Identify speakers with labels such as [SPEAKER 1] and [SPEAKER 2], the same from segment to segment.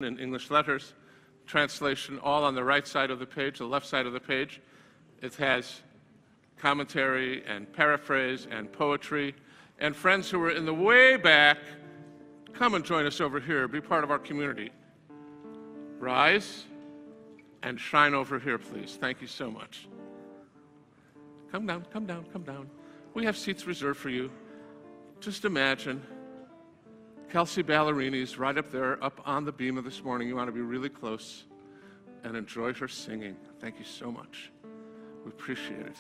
[SPEAKER 1] in English letters, translation all on the right side of the page, the left side of the page. It has commentary and paraphrase and poetry. And friends who are in the way back, come and join us over here. Be part of our community. Rise and shine over here, please. Thank you so much. Come down, come down, come down. We have seats reserved for you. Just imagine Kelsey Ballerini's right up there, up on the beam of this morning. You want to be really close and enjoy her singing. Thank you so much. We appreciate it.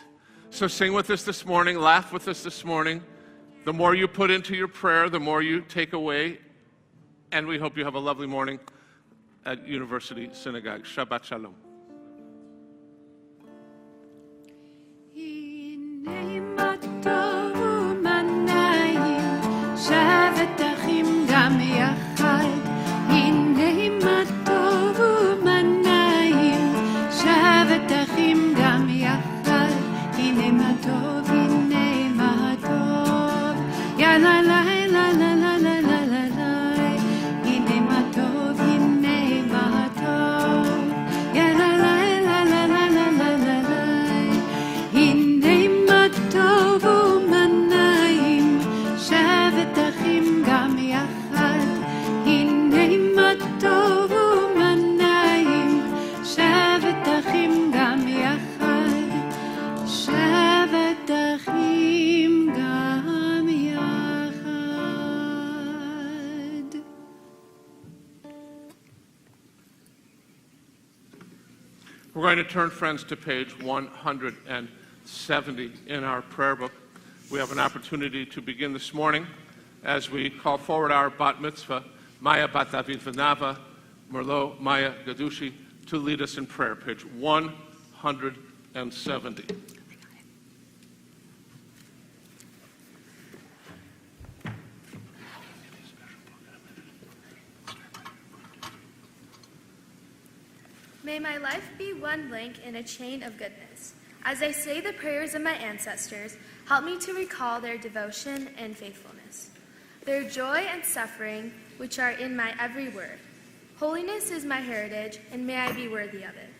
[SPEAKER 1] So sing with us this morning, laugh with us this morning. The more you put into your prayer, the more you take away. And we hope you have a lovely morning at University Synagogue. Shabbat Shalom. We're going to turn, friends, to page 170 in our prayer book. We have an opportunity to begin this morning as we call forward our bat mitzvah, Maya bat David v'Nava, Merlot, Maya Ghadoushi, to lead us in prayer. Page 170.
[SPEAKER 2] May my life be one link in a chain of goodness. As I say the prayers of my ancestors, help me to recall their devotion and faithfulness, their joy and suffering, which are in my every word. Holiness is my heritage, and may I be worthy of it.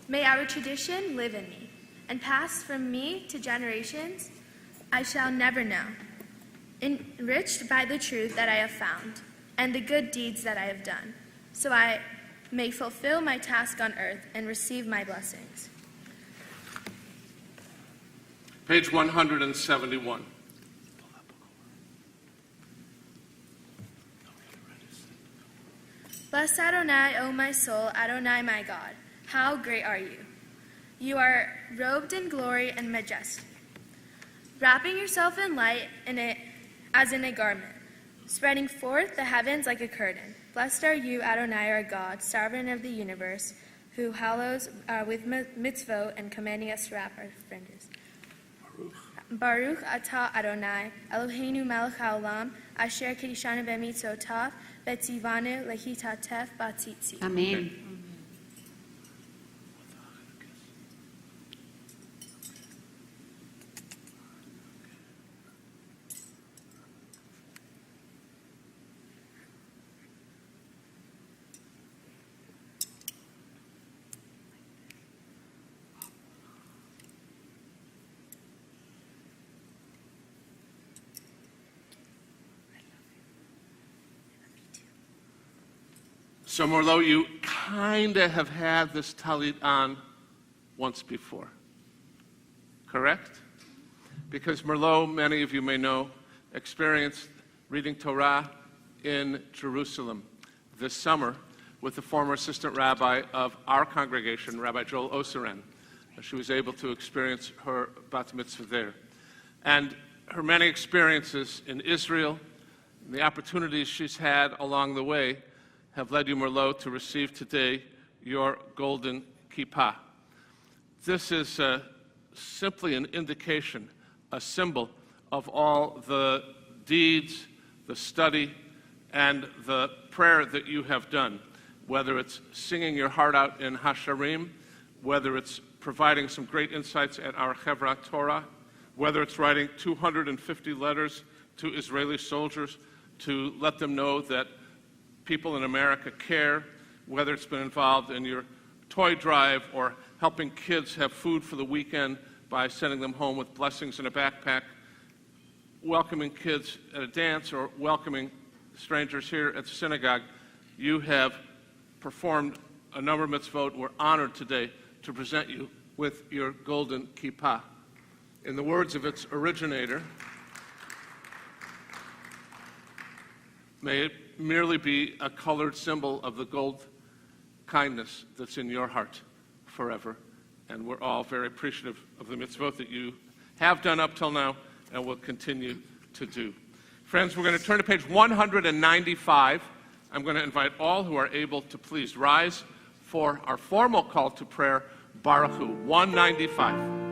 [SPEAKER 2] May our tradition live in me, and pass from me to generations I shall never know, enriched by the truth that I have found, and the good deeds that I have done, so I may fulfill my task on earth and receive my blessings.
[SPEAKER 1] Page 171.
[SPEAKER 2] Bless Adonai, O my soul, Adonai my God. How great are you! You are robed in glory and majesty, wrapping yourself in light as in a garment, spreading forth the heavens like a curtain. Blessed are you, Adonai, our God, sovereign of the universe, who hallows with mitzvot and commanding us to wrap our fringes. Baruch atah Adonai, Eloheinu melech haolam, asher kedishanu b'mitzvotav, v'tzivanu lehitatef b'tzitzi.
[SPEAKER 3] Amen.
[SPEAKER 1] So, Merlot, you kind of have had this talit on once before, correct? Because Merlot, many of you may know, experienced reading Torah in Jerusalem this summer with the former assistant rabbi of our congregation, Rabbi Joel Oseren. She was able to experience her bat mitzvah there. And her many experiences in Israel, and the opportunities she's had along the way, have led you, Merlot, to receive today your golden kippah. This is simply an indication, a symbol of all the deeds, the study, and the prayer that you have done, whether it's singing your heart out in Hasharim, whether it's providing some great insights at our Chevra Torah, whether it's writing 250 letters to Israeli soldiers to let them know that people in America care, whether it's been involved in your toy drive or helping kids have food for the weekend by sending them home with blessings in a backpack, welcoming kids at a dance, or welcoming strangers here at the synagogue. You have performed a number of mitzvot. We're honored today to present you with your golden kippah. In the words of its originator, may it merely be a colored symbol of the gold kindness that's in your heart forever. And we're all very appreciative of the mitzvot that you have done up till now and will continue to do. Friends, we're going to turn to page 195. I'm going to invite all who are able to please rise for our formal call to prayer, Baruch Hu, 195.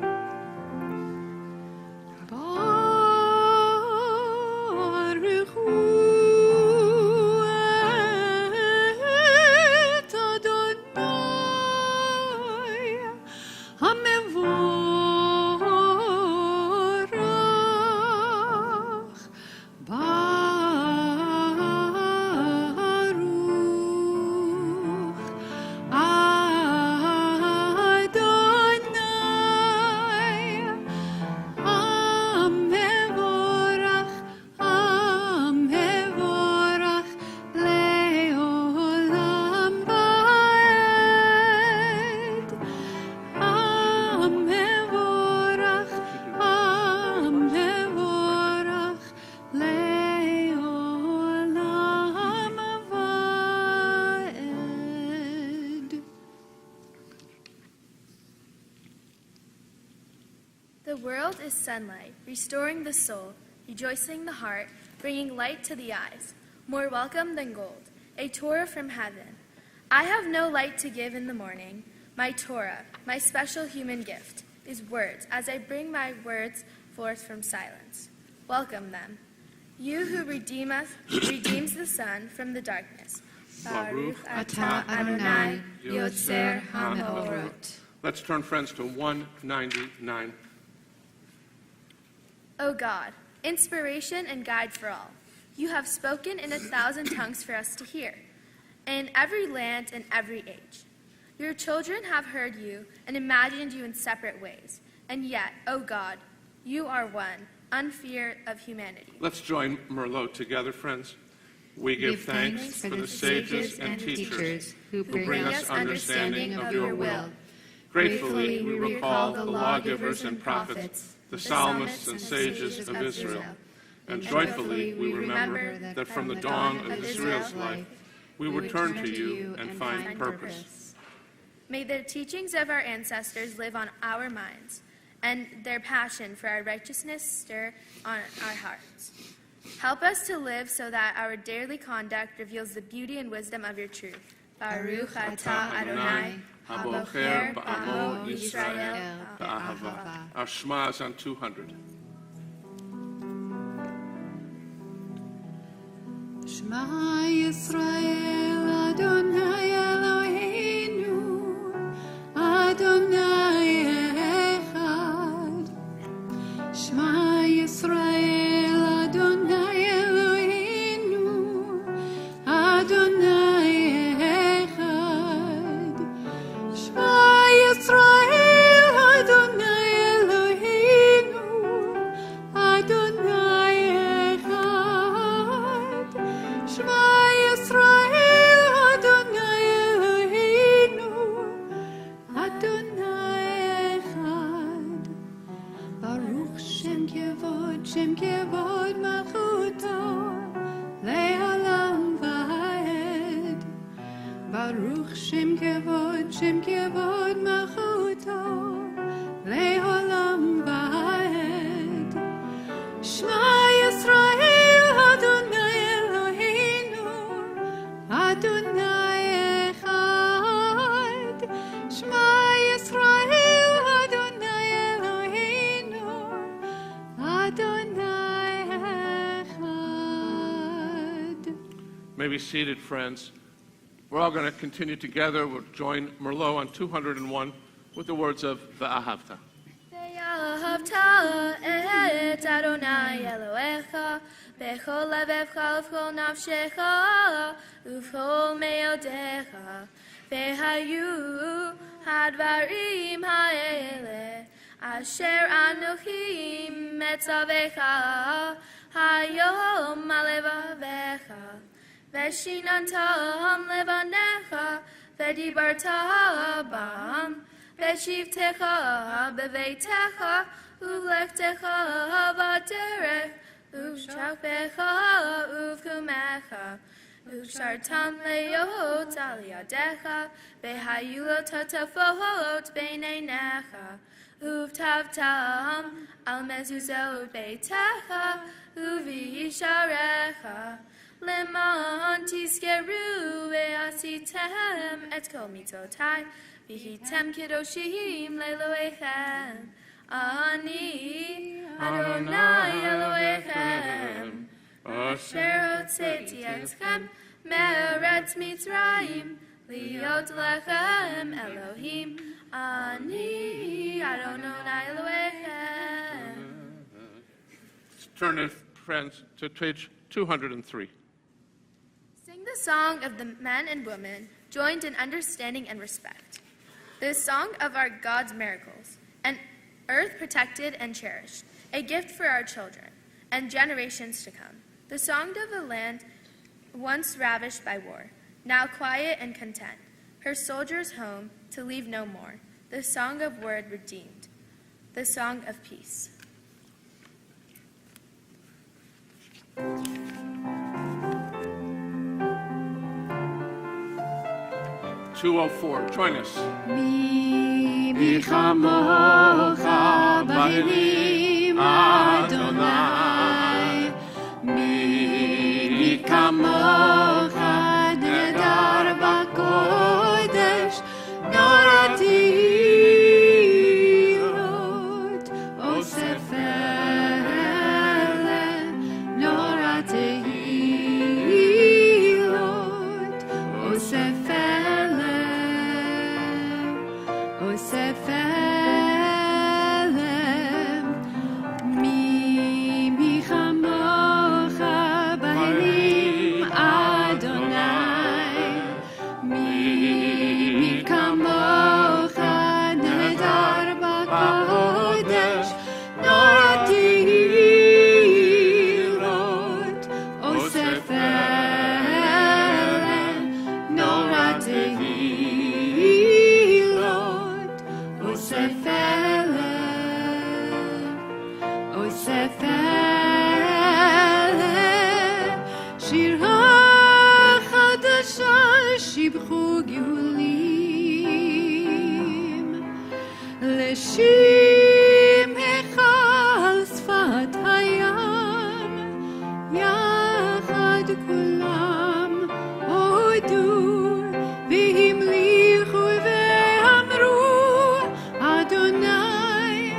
[SPEAKER 2] The world is sunlight, restoring the soul, rejoicing the heart, bringing light to the eyes. More welcome than gold, a Torah from heaven. I have no light to give in the morning. My Torah, my special human gift, is words, as I bring my words forth from silence. Welcome them. You who redeems the sun from the darkness. Baruch atah Adonai, Yotzer HaMeorot.
[SPEAKER 1] Let's turn, friends, to 199.
[SPEAKER 2] O God, inspiration and guide for all, you have spoken in 1,000 tongues for us to hear, in every land and every age. Your children have heard you and imagined you in separate ways, and yet, O God, you are one, unfeared of humanity.
[SPEAKER 1] Let's join Merlot together, friends. We give thanks for the sages and teachers who bring us understanding of your will. Gratefully, we recall the lawgivers and prophets, the psalmists and sages of Israel. And joyfully, we remember that from the dawn of Israel's life, we return to you and find purpose.
[SPEAKER 2] May the teachings of our ancestors live on our minds, and their passion for our righteousness stir on our hearts. Help us to live so that our daily conduct reveals the beauty and wisdom of your truth. Baruch atah Adonai, habocher ba'amo Yisrael ba'ahava.
[SPEAKER 1] Our Shema is on 200.
[SPEAKER 3] Shema Yisrael Adonai Eloheinu Adonai Echad. Shema Yisrael Adonai Eloheinu Adonai Echad. Shema Yisrael Adonai Eloheinu Adonai Echad. Shema Yisrael Adonai Eloheinu Adonai Echad. Baruch Shem Kevod Malchuto Le'olam Va'ed. Baruch Shem Kevod Malchuto Le'olam Va'ed. Shema Yisrael Adonai Eloheinu Adonai Echad. Shema Yisrael Adonai Eloheinu Adonai Echad.
[SPEAKER 1] May be seated, friends. We're all going to continue together. We'll join Merlot on 201 with the words of the Ahavta.
[SPEAKER 2] Ve'al ואהבת את אדוני אלוהיך בכל לבבך ובכל נפשך ובכל מאודיך. והיו הדברים האלה אשר אנוכי מצווך היום על לבביך, ושיננתם לבניך, ודיברת בם, בשבתך בביתך, ובלכתך בדרך, ובשכבך ובקומך, וקשרתם להיות על ידיך, והיו לו תותפות בין עיניך, וכתבתם על מזוזות ביתך ובישעריך, למען תזכרו ועשיתם את כל מצוותיי, והייתם קדושים לאלוהיכם. אני אדוני אלוהיכם, אשר הוצאתי אתכם מארץ מצרים, להיות לכם אלוהים. אני אדוני אלוהיכם.
[SPEAKER 1] Turn, friends, to page 203.
[SPEAKER 2] Sing the song of the men and women joined in understanding and respect. The song of our God's miracles, an earth protected and cherished, a gift for our children and generations to come. The song of a land once ravished by war, now quiet and content, her soldiers home to leave no more. The song of word redeemed, the song of peace.
[SPEAKER 1] Join us.
[SPEAKER 3] מי כמוך באלים אדוני, מי כמוך נהדר בקודש, נורתי לראות, אוסף אלה, נורתי לראות, אוסף אלה, אוסף אלה, מי כמוך באלים אדוני, מי כמוך נהדר בקודש, נורתי לראות, אוסף אלה, נורתי לראות, אוסף אלה, אוסף אלה, שירה חדשה שיבחו גאולים, לשם היכל שפת הים, יחד כולם הודו והמליכו ואמרו, אדוני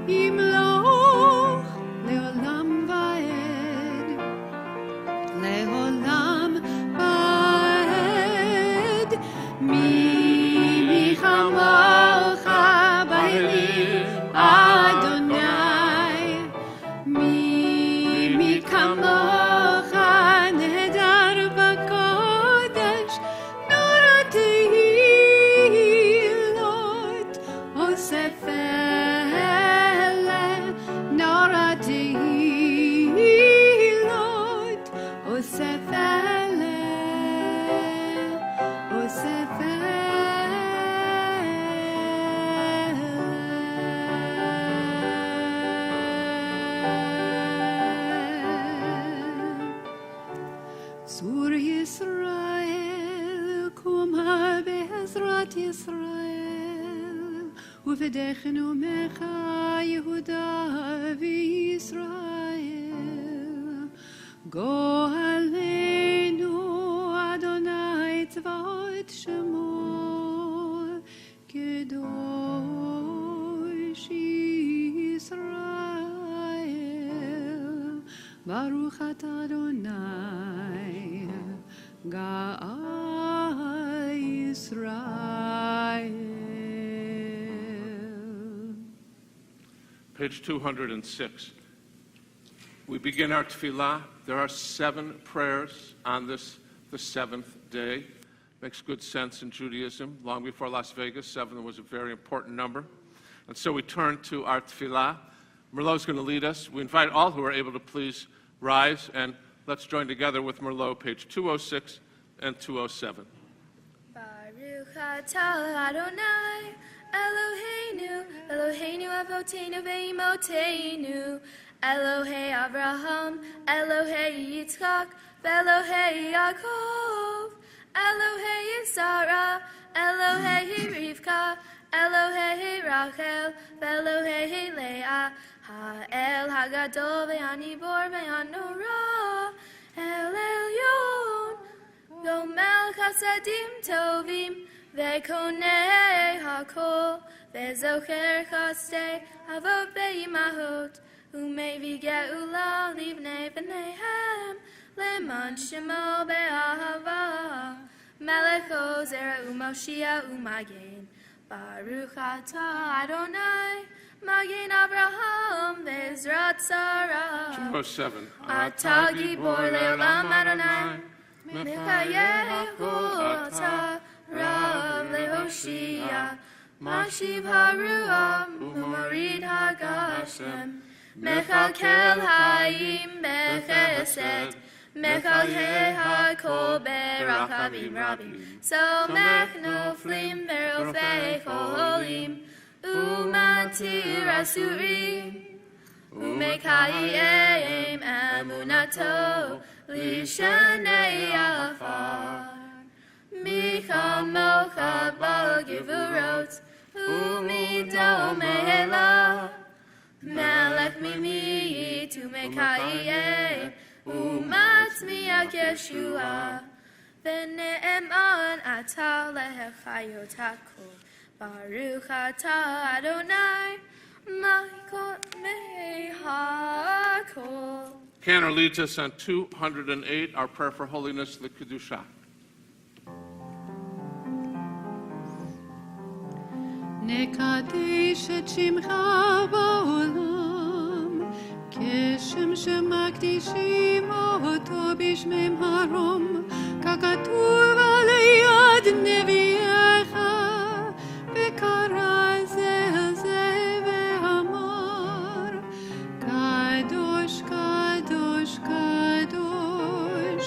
[SPEAKER 3] ימלוך לעולם ועד, לעולם ועד. מי כמוך באלים אדוני, מי כמוך נהדר בקודש, נורתי לראות, אוסף אלה, נורתי לראות, אוסף אלה, אוסף צור ישראל, קומה בעזרת ישראל, ובדחנו ממך יהודה וישראל. גואלנו אדוני צבאות שמו, קדוש ישראל. ברוך אתה אדוני גאל ישראל.
[SPEAKER 1] page 206. We begin our tefillah. There are 7 prayers on this, the 7th day. Makes good sense in Judaism. Long before Las Vegas, 7 was a very important number. And so we turn to our tefillah. Merlot's going to lead us. We invite all who are able to please rise, and let's join together with Merlot, page 206 and 207.
[SPEAKER 2] Baruch atah Adonai, Eloheinu, Eloheinu Avoteinu ve'imotenu, Elohei Abraham, Elohei Yitzchak, Elohei Yaakov, Elohei Sarah, Elohei Rivka, Elohei Rachel, Elohei Leah, Ha'el Hagadol ve'anibor ve'anora, El Elyon, Gomel Chasadim Tovim, Ve'konei HaKol, Ve'zocher Chastei Avot Be'imahot, U'mevi Ge'ula Livnei B'neihem, Leman Shemo Be'ahava, Melech Ozer U'Moshia U'Magen, Baruch atah Adonai, Magen Abraham Ve'ezrat Sarah.
[SPEAKER 1] 207.
[SPEAKER 2] Atah Gibor Le'olam Adonai, Mechayehu atah Rav Lehoshia, Mashiv HaRuach U'Morid HaGashem, Mechalkel Hayim Bechesed, Mechalkel HaKol Berachavim Rabim, Somech Noflim Berofei Cholim, Umatir Asurim, Umekayim Emunato, Lishanei Afar, Micha Mocha Bal Givurot, Umido Mehela, Melech Mimi Tumekayim, Umatzmiach Yeshua, V'ne'eman atah lehechayot hakol, Baruch atah Adonai, Ma'ikot mehakol.
[SPEAKER 1] Cantor leads us on 208, our prayer for holiness, the Kedusha.
[SPEAKER 3] נקדש את שמך בעולם, כשם שמקדישים אותו בשמי מרום, ככתוב על יד נביאך, וקרא זה אל זה ואמר, קדוש, קדוש, קדוש,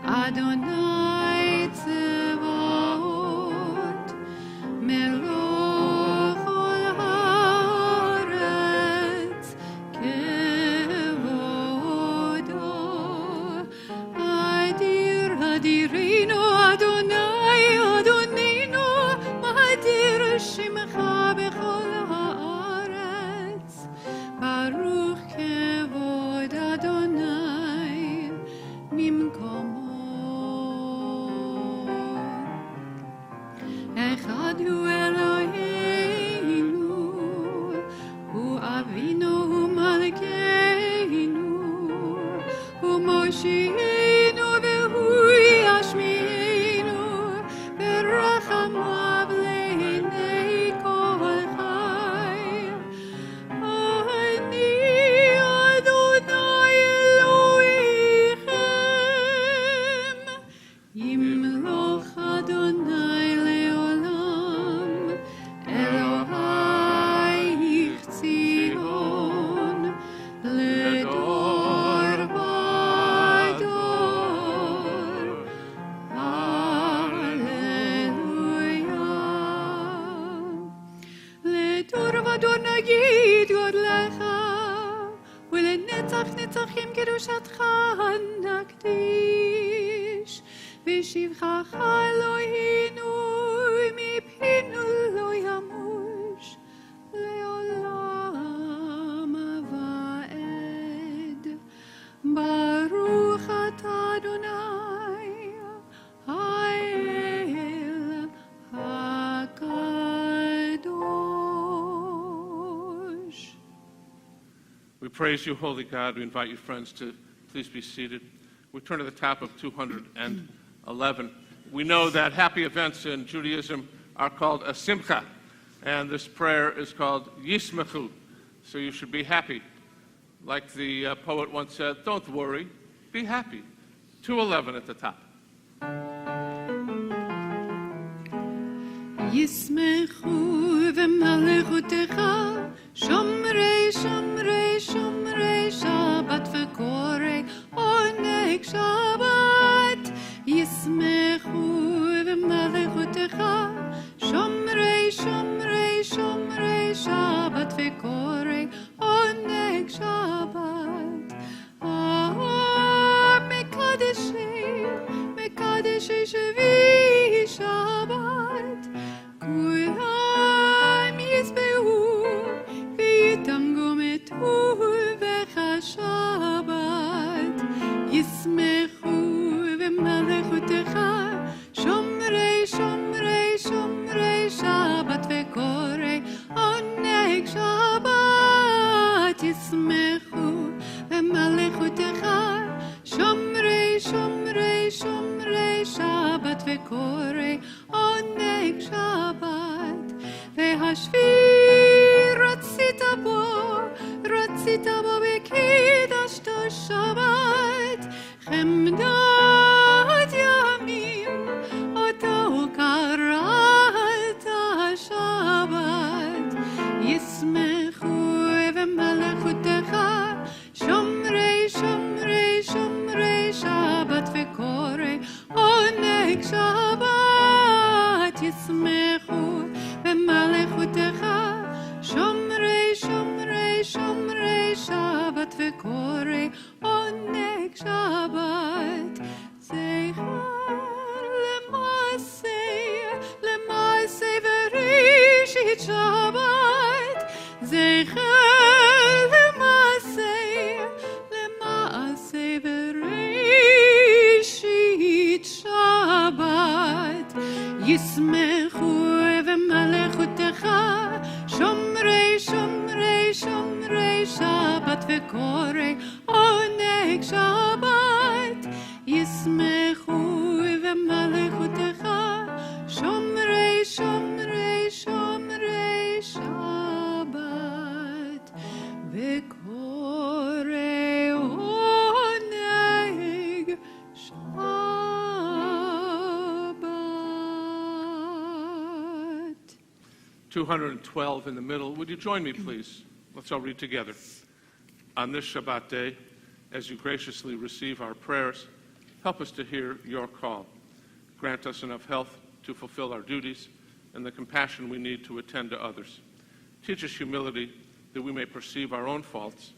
[SPEAKER 3] אדוני צבאות, מלוך כל הארץ, כבודו, אדיר, אדירינו, אדוני, אדונינו, מאדיר שמך בכל הארץ, ברוך כבוד אדוני ממקומו. אחד הוא אלוהינו, הוא אבינו, הוא מלכנו, הוא מושיענו והוא ישמיענו, ברחמיו לעיני כל חי. אני אדוני אלוהיכם, ימלוך אדוני לעולם, אלוהי ציון, לדור ודור. הללויה. לדור ודור נגיד גודלך, ולנצח נצחים קדושתך נקדיש, ושבחך אלוהינו מפינו לא ימוש, לעולם ועד. ברוך אתה אדוני, האל הקדוש.
[SPEAKER 1] We praise you, holy God. We invite you, friends, to please be seated. We turn to the top of 211. We know that happy events in Judaism are called a simcha, and this prayer is called yismechu, So you should be happy. Like the poet once said, don't worry, be happy. 211 at the top.
[SPEAKER 3] ישמחו ומלכותך, שומרי שומרי שומרי שבת וקורא עונג שבת. ישמחו ומלכותך, שומרי שומרי שומרי שבת וקורא עונג שבת. מקדשי מקדשי שבי שבת, כולם ישבעו ויתמגו בך שבת. ישמחו במלכותך, שומרי שומרי שומרי שבת וקורא עונג שבת. ישמחו במלכותך, שומרי שומרי שומרי שבת וקורא עונג שבת. והשביל רצית בו וקידשת שבת. חמדת ימים אותו קראת שבת. ישמחו במלכותך, שומרי שומרי שומרי שבת וקורא עונג שבת. ישמחו במלכותך, שומרי שומרי שומרי שבת וקורא עונג שבת. זכר למעשה וראשית שבת. זכר למעשה וראשית שבת. ישמחו במלכותך, שומרי שומרי שומרי שבת וקורא עונג שבת. ישמחו במלכותך, שומרי שומרי שומרי שבת וקורא עונג שבת.
[SPEAKER 1] 212 in the middle. Would you join me, please? Let's all read together. On this Shabbat day, as you graciously receive our prayers, help us to hear your call. Grant us enough health to fulfill our duties and the compassion we need to attend to others. Teach us humility that we may perceive our own faults,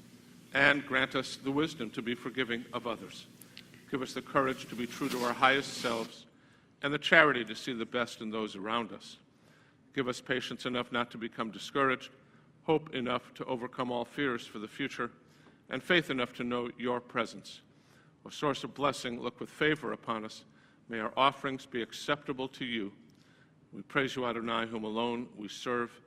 [SPEAKER 1] and grant us the wisdom to be forgiving of others. Give us the courage to be true to our highest selves and the charity to see the best in those around us. Give us patience enough not to become discouraged, hope enough to overcome all fears for the future, and faith enough to know your presence. O source of blessing, look with favor upon us. May our offerings be acceptable to you. We praise you, Adonai, whom alone we serve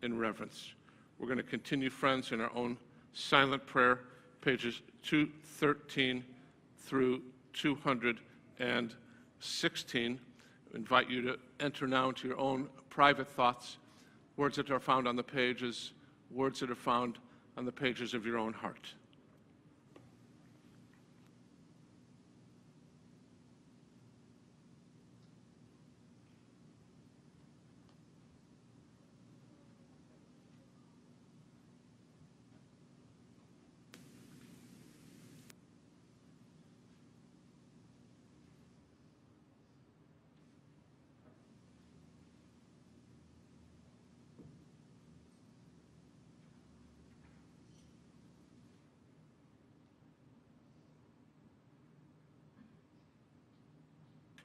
[SPEAKER 1] in reverence. We're going to continue, friends, in our own silent prayer, pages 213 through 216. I invite you to enter now into your own private thoughts, words that are found on the pages, words that are found on the pages of your own heart.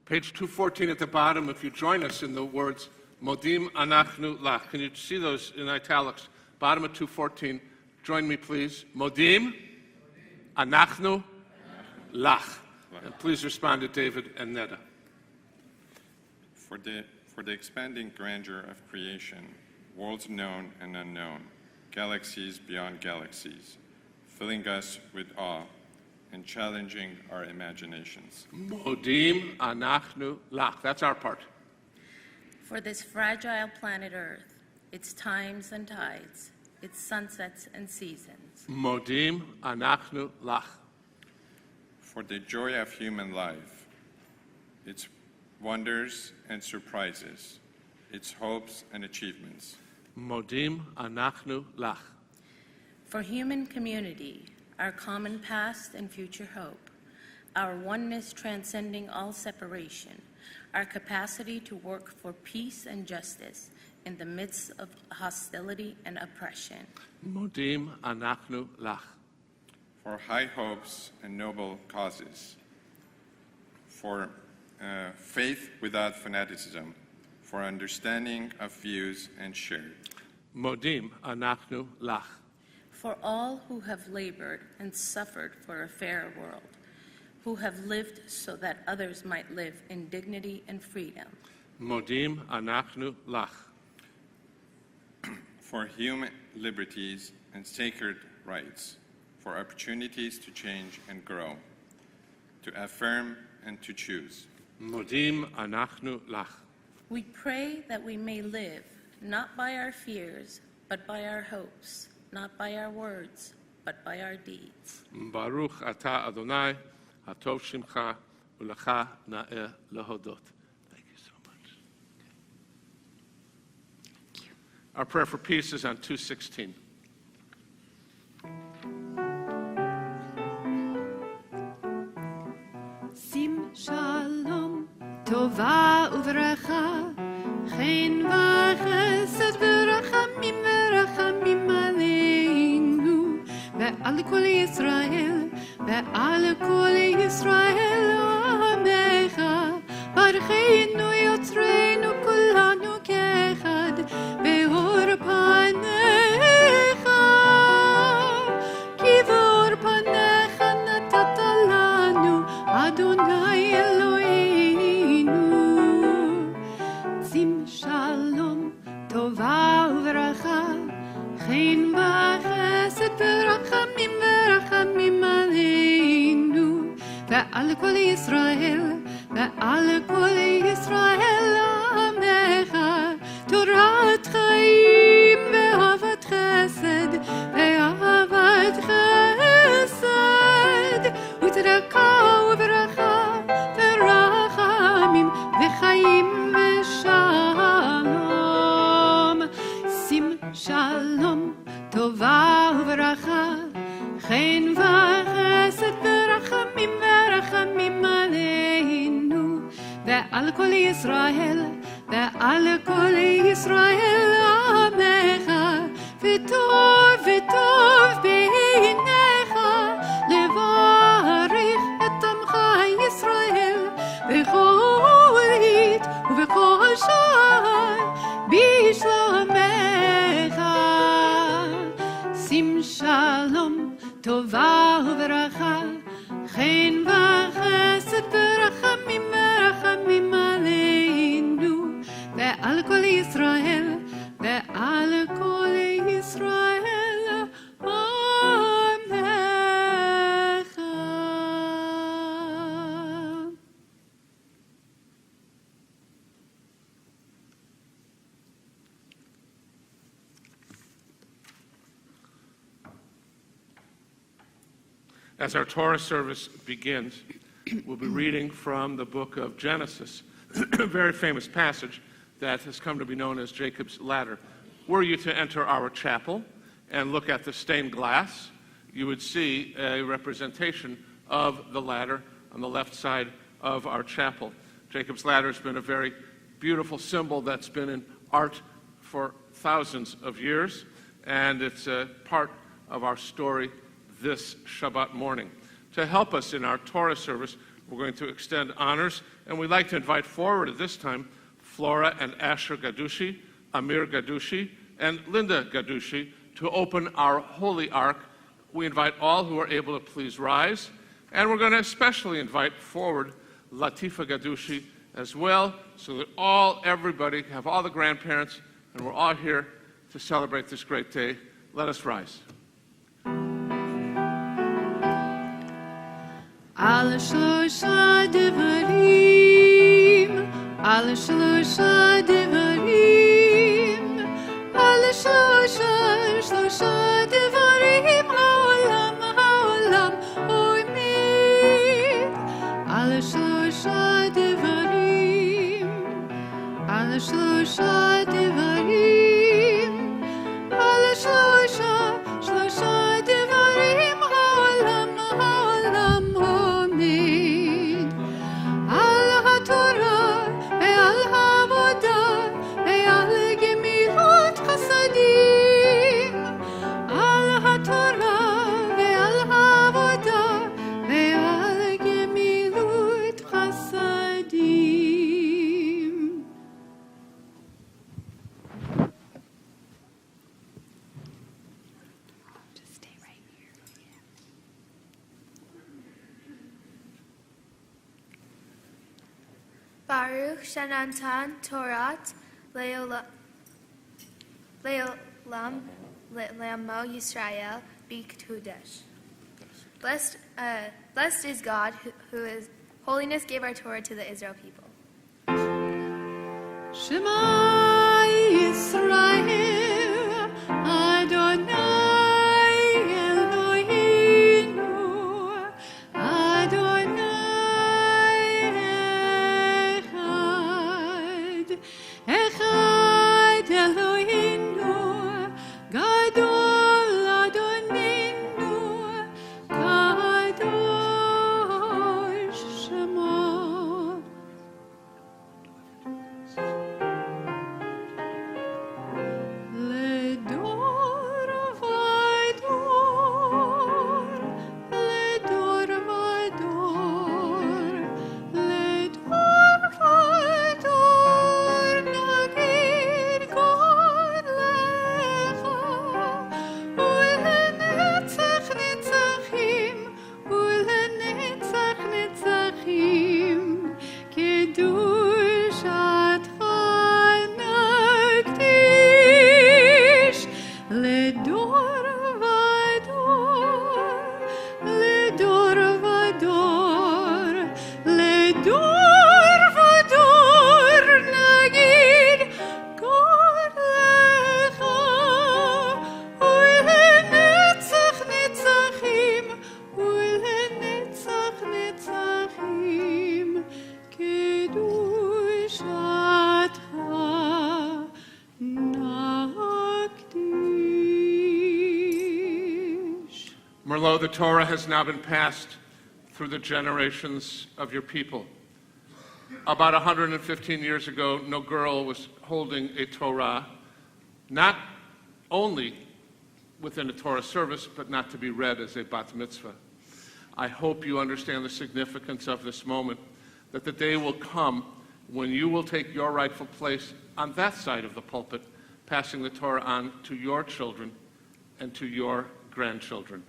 [SPEAKER 1] Page 214 at the bottom, if you join us in the words, Modim Anachnu Lach. Can you see those in italics? Bottom of 214. Join me, please. Modim Anachnu Lach. And please respond to David and Neda.
[SPEAKER 4] For the expanding grandeur of creation, worlds known and unknown, galaxies beyond galaxies, filling us with awe and challenging our imaginations.
[SPEAKER 1] Modim Anachnu Lach. That's our part.
[SPEAKER 5] For this fragile planet Earth, its times and tides, its sunsets and seasons.
[SPEAKER 1] Modim anachnu lach.
[SPEAKER 4] For the joy of human life, its wonders and surprises, its hopes and achievements.
[SPEAKER 1] Modim anachnu lach.
[SPEAKER 5] For human community, our common past and future hope, our oneness transcending all separation, our capacity to work for peace and justice in the midst of hostility and oppression.
[SPEAKER 1] Modim anachnu lach.
[SPEAKER 4] For high hopes and noble causes, for faith without fanaticism, for understanding of views and shared.
[SPEAKER 1] Modim anachnu lach.
[SPEAKER 5] For all who have labored and suffered for a fairer world, who have lived so that others might live in dignity and freedom.
[SPEAKER 1] Modim anachnu lach.
[SPEAKER 4] For human liberties and sacred rights, for opportunities to change and grow, to affirm and to choose.
[SPEAKER 1] Modim anachnu lach.
[SPEAKER 5] We pray that we may live not by our fears, but by our hopes, not by our words, but by our deeds.
[SPEAKER 1] Baruch atah Adonai, hatov shimcha, ulecha na'eh lehodot. Thank you so much. Our prayer for peace is on 2:16.
[SPEAKER 3] שים שלום, טובה וברכה, חן וחסד ורחמים ורחמים עלינו, ועל כל ישראל, ועל כל ישראל עמך, ברכנו יוצרנו כולנו כאחד, באור פניך, כי באור פניך נתת לנו, אדוני אלוהינו. שים שלום, טובה וברכה, חן וחסד ורחמים ורחמים עלינו, ועל כל ישראל, ועל כל ישראל עמך, תורת חיים ואהבת חסד, ואהבת חסד, וצדקה וברכה, ורחמים וחיים ושלום. שים שלום, טובה וברכה, חן וחסד ורחמים ורחמים עלינו, ועל כל ישראל, ועל כל ישראל עמך, וטוב וטוב בעיניך לברך את עמך ישראל בכל עת ובכל שעה בשלומך. שים שלום, טובה וברכה, חן וחסד ורחמים ורחמים עלינו, ועל כל ישראל, ועל כל ישראל עמך.
[SPEAKER 1] As our Torah service begins, we'll be reading from the book of Genesis, a very famous passage that has come to be known as Jacob's Ladder. Were you to enter our chapel and look at the stained glass, you would see a representation of the ladder on the left side of our chapel. Jacob's Ladder has been a very beautiful symbol that's been in art for thousands of years, and it's a part of our story this Shabbat morning. To help us in our Torah service, we're going to extend honors, and we'd like to invite forward at this time Flora and Asher Ghadoushi, Amir Ghadoushi, and Linda Ghadoushi to open our Holy Ark. We invite all who are able to please rise, and we're going to especially invite forward Latifa Ghadoushi as well, so that everybody, have all the grandparents, and we're all here to celebrate this great day. Let us rise.
[SPEAKER 3] על שלושה דברים, על שלושה דברים, על שלושה שלושה דברים, על שלושה דברים העולם עומד, על התורה ועל העבודה ועל גמילות חסדים, על התורה ועל העבודה ועל גמילות חסדים. Just stay right here.
[SPEAKER 2] Baruch Shanantan Torat Le'olam Le'amo Yisrael B'Kudesh. Blessed is God who is holiness gave our Torah to the Israel people.
[SPEAKER 3] Shema Yisrael Adonai Eloheinu Adonai Echad Eloheinu Gadol Adonenu Kadosh Shema. לדור ודור, לדור ודור, לדור ודור, נגיד גודלך, ולנצח נצחים, ולנצח נצחים, קדושתך נקדיש. לדור ודור, לדור ודור, לדור ודור, נגיד גודלך, ולנצח נצחים, ולנצח נצחים, קדושתך נקדיש.
[SPEAKER 1] Merlot, the Torah has now been passed through the generations of your people. About 115 years ago, no girl was holding a Torah, not only within a Torah service, but not to be read as a bat mitzvah. I hope you understand the significance of this moment, that the day will come when you will take your rightful place on that side of the pulpit, passing the Torah on to your children and to your grandchildren.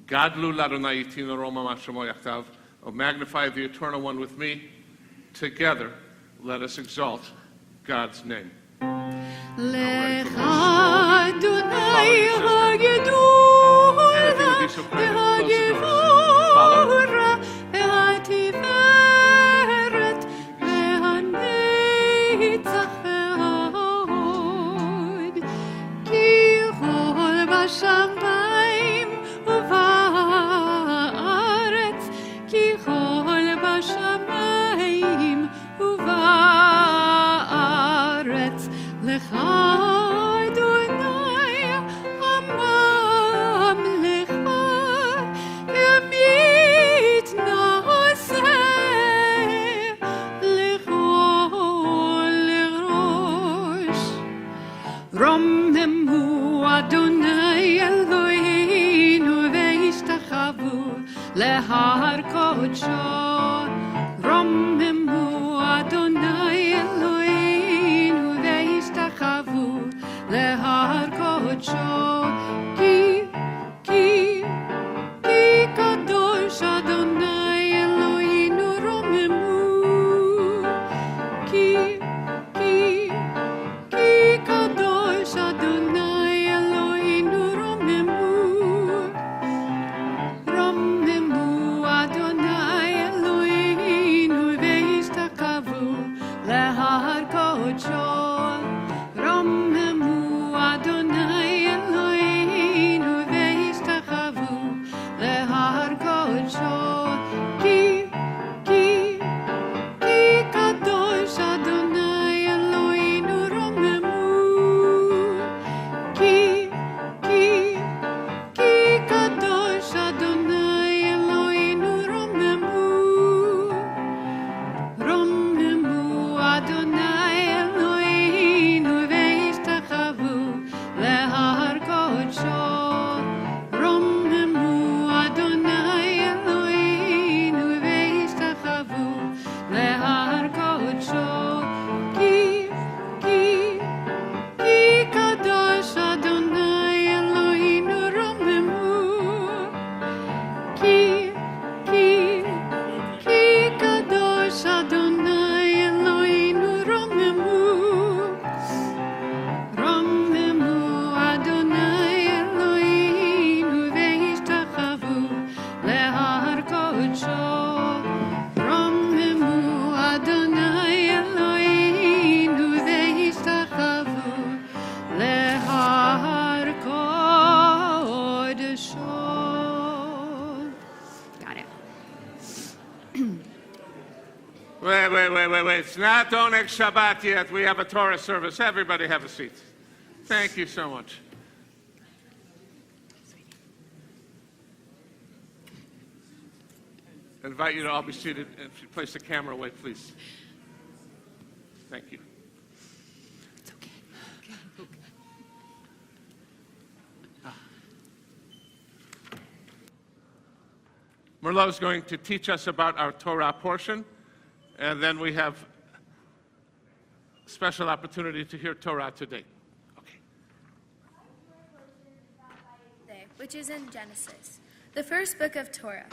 [SPEAKER 1] Gadlu l'Adonai Yitina Roma Mashemo Yachtav. Oh, magnify the Eternal One with me. Together, let us exalt God's name.
[SPEAKER 3] לך אדוני הגדול והגבורה והתפארת והנצח וההוד, כי כל בשמיים ובארץ, כי כל בשמיים ובארץ, לך אדוני הממלכה ומתנשא לכל ראש. רוממו אדוני אלוהינו והשתחוו להר קודשו. רוממו אדוני אלוהינו והשתחוו להר קודשו. כי קדוש אדוני אלוהינו רוממו. כי קדוש אדוני אלוהינו רוממו. רוממו אדוני אלוהינו
[SPEAKER 1] It's not Oneg Shabbat yet. We have a Torah service. Everybody have a seat. Thank you so much. I invite you to all be seated. If you place the camera away, please. Thank you.
[SPEAKER 3] It's okay.
[SPEAKER 1] Merlot is going to teach us about our Torah portion, and then we have a special opportunity to hear Torah today. Okay.
[SPEAKER 2] Which is in Genesis, the first book of Torah.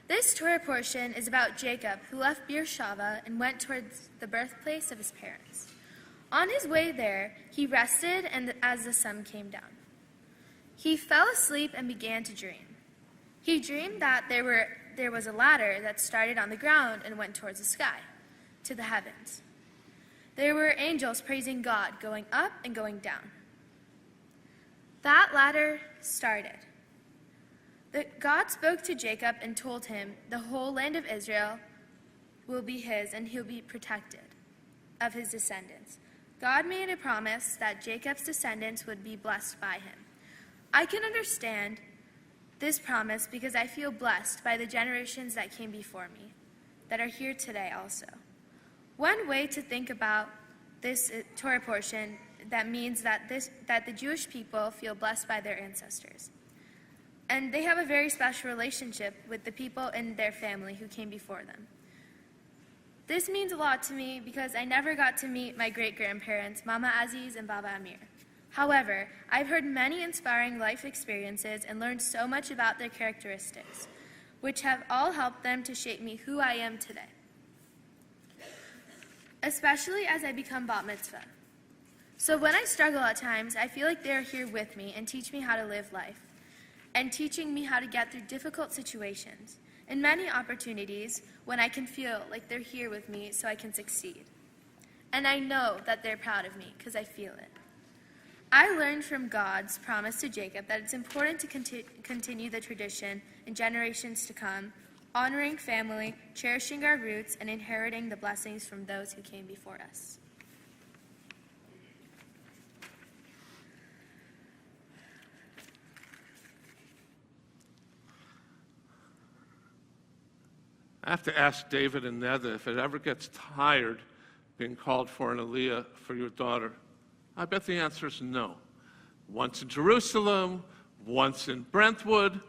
[SPEAKER 2] This Torah portion is about Jacob, who left Beersheba and went towards the birthplace of his parents. On his way there, he rested, and as the sun came down, he fell asleep and began to dream. He dreamed that there was a ladder that started on the ground and went towards the sky, to the heavens. There were angels praising God, going up and going down. That ladder started. God spoke to Jacob and told him the whole land of Israel will be his, and he'll be protected of his descendants. God made a promise that Jacob's descendants would be blessed by him. I can understand this promise because I feel blessed by the generations that came before me, that are here today also. One way to think about this Torah portion that means that the Jewish people feel blessed by their ancestors. And they have a very special relationship with the people in their family who came before them. This means a lot to me because I never got to meet my great-grandparents, Mama Aziz and Baba Amir. However, I've heard many inspiring life experiences and learned so much about their characteristics, which have all helped them to shape me who I am today, especially as I become bat mitzvah. So when I struggle at times, I feel like they're here with me and teach me how to live life, and teaching me how to get through difficult situations, and many opportunities when I can feel like they're here with me so I can succeed. And I know that they're proud of me because I feel it. I learned from God's promise to Jacob that it's important to continue the tradition in generations to come, honoring family, cherishing our roots, and inheriting the blessings from those who came before us.
[SPEAKER 1] I have to ask David and Neda if it ever gets tired being called for an aliyah for your daughter. I bet the answer is no. Once in Jerusalem, once in Brentwood.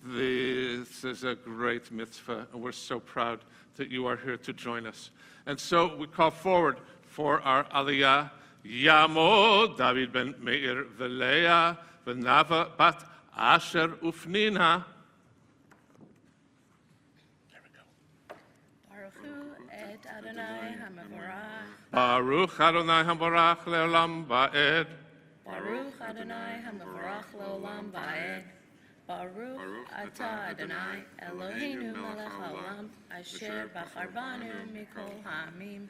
[SPEAKER 1] This is a great mitzvah, and we're so proud that you are here to join us. And so we call forward for our aliyah, Yamo David ben Meir Velea Venava bat Asher Ufnina.
[SPEAKER 5] Adonai HaMevorach.
[SPEAKER 1] Baruch Adonai HaMevorach le'olam va'ed.
[SPEAKER 5] Baruch Adonai HaMevorach le'olam va'ed. Baruch Atah Adonai Eloheinu melech haolam asher bachar banu mikol ha'amim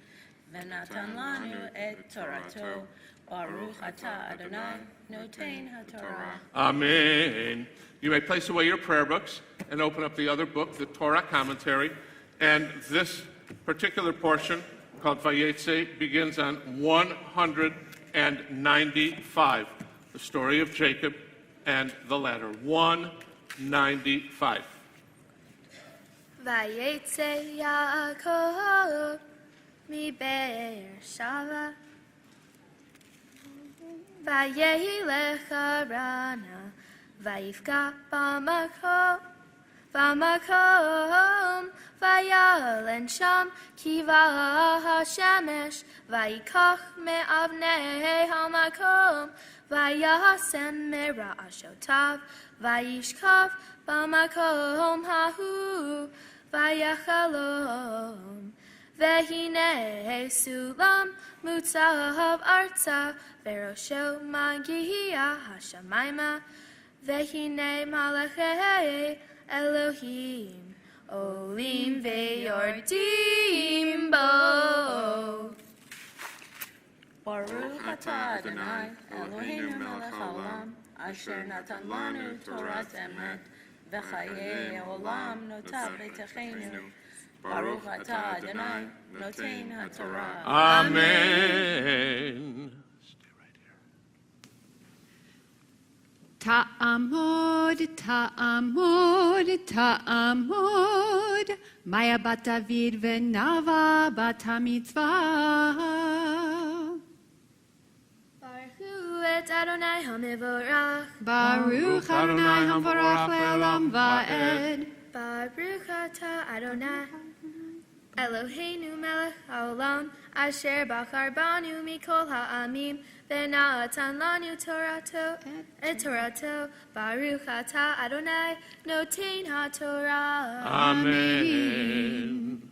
[SPEAKER 5] v'natan lanu et Torato. Baruch Atah Adonai noten haTorah.
[SPEAKER 1] Amen. You may place away your prayer books and open up the other book, the Torah commentary, and this particular portion, called Vayetze, begins on 195, the story of Jacob and the ladder. 195.
[SPEAKER 2] Vayetze Yaakov mi Beersheva, Vayelech Harana, Vayifka Bamakom, Vayalen Sham, Kiva HaShemesh, Vayikach me'avnei hamakom, Vayasem me'ra'ashotav, Vayishkav bamakom hahu, Vayachalom. Vehine sulam mutzav arza, Verosho magia hashamayma, Vehine malachei Elohim, Olim ve'yordim bo.
[SPEAKER 5] Baruch atah Adonai Eloheinu melech haolam asher natan lanu Torat emet v'chayei olam notav v'techenu
[SPEAKER 4] Baruch atah Adonai, notein haTorah.
[SPEAKER 1] Amen. Stay right here.
[SPEAKER 3] Ta'amod, ta'amod, ta'amod, Maya bat David v'Nava bat HaMitzvah.
[SPEAKER 2] Baruch et Adonai HaMevorach.
[SPEAKER 3] Baruch Adonai HaMevorach le'olam va'ed.
[SPEAKER 2] Baruch atah Adonai Eloheinu melech haolam asher bachar banu mikol ha'amim v'natan lanu torato et torato Baruch atah Adonai notein haTorah.
[SPEAKER 1] Amen.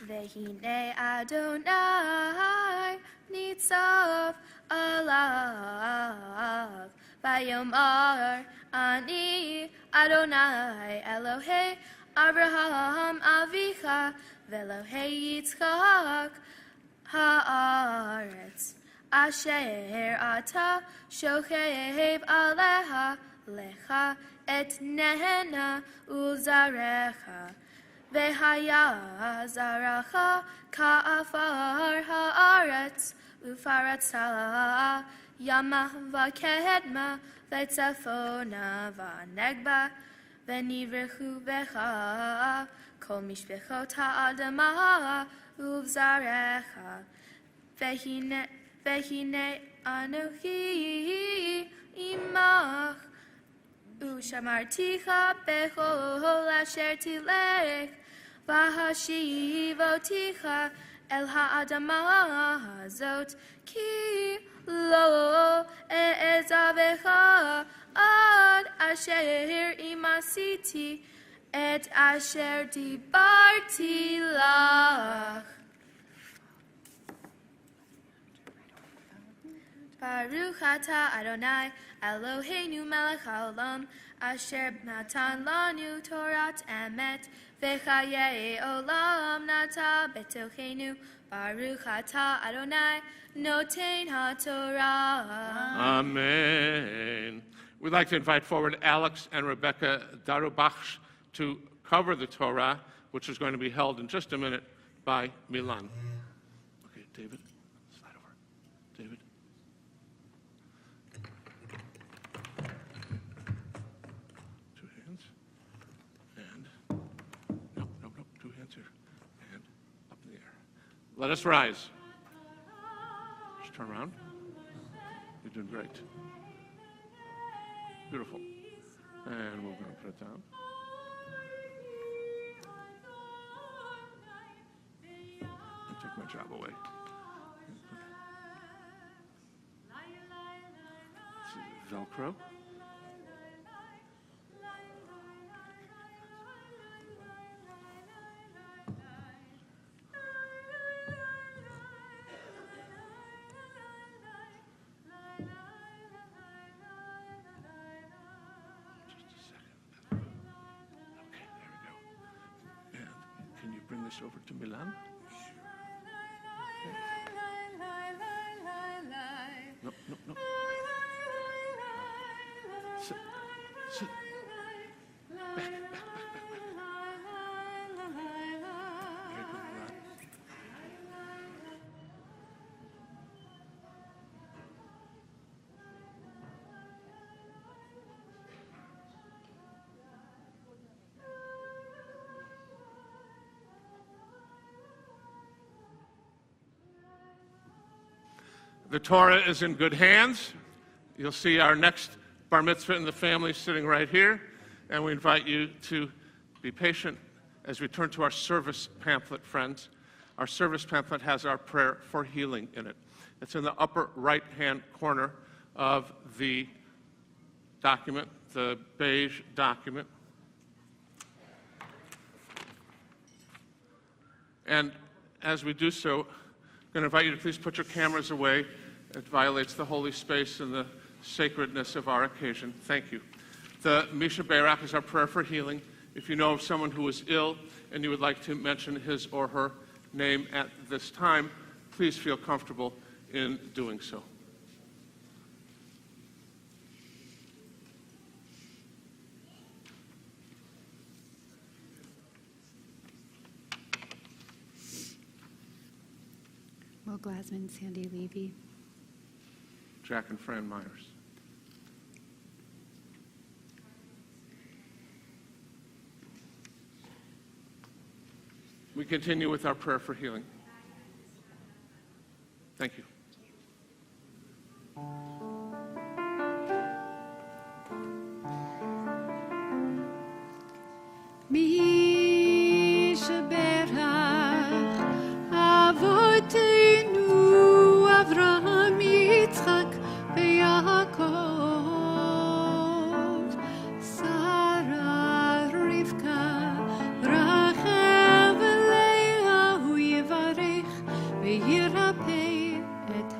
[SPEAKER 2] Vehine Adonai nitzav alav vayomar ani Adonai Elohei Abraham Avicha v'Elohei Yitzchak haaretz asher ata shochev aleha lecha et nehena uzarecha v'haya zaracha ka'afar haaretz ufaratza yama v'kedma v'tzafona v'negba v'nivrechu b'cha kol mishpechot ha'adama uvzarecha v'hine anochi imach ushamarticha bechol asher tilech v'hashivoticha el ha'adama hazot ki lo ezavecha ad asher imasiti et asher dibarti lach. Baruch atah Adonai Eloheinu melech haolam asher natan lanu torat emet v'chayei olam nata betochenu. Baruch atah Adonai notein haTorah.
[SPEAKER 1] Amen. We'd like to invite forward Alex and Rebecca Darubach to cover the Torah, which is going to be held in just a minute by Milan. Okay, David, slide over. David. Two hands. And, no, 2 hands here. And up in the air. Let us rise. Just turn around. You're doing great. Beautiful. And we're going to put it down. And take my job away. It's Velcro. Bring this over to Milan. No. Sit. Back. Very good, Milan. The Torah is in good hands. You'll see our next bar mitzvah in the family sitting right here. And we invite you to be patient as we turn to our service pamphlet, friends. Our service pamphlet has our prayer for healing in it. It's in the upper right-hand corner of the document, the beige document. And as we do so, I'm going to invite you to please put your cameras away. It violates the holy space and the sacredness of our occasion. Thank you. The Misha Berak is our prayer for healing. If you know of someone who is ill and you would like to mention his or her name at this time, please feel comfortable in doing so.
[SPEAKER 3] Will Glasman, Sandy Levy.
[SPEAKER 1] Jack and Fran Myers. We continue with our prayer for healing. Thank you.
[SPEAKER 3] Mi sheberach avotenu Avraham, Yitzchak, veYaakov, Sarah, Rivka, Rachel, Leah, hu yivarech v'yirapeh et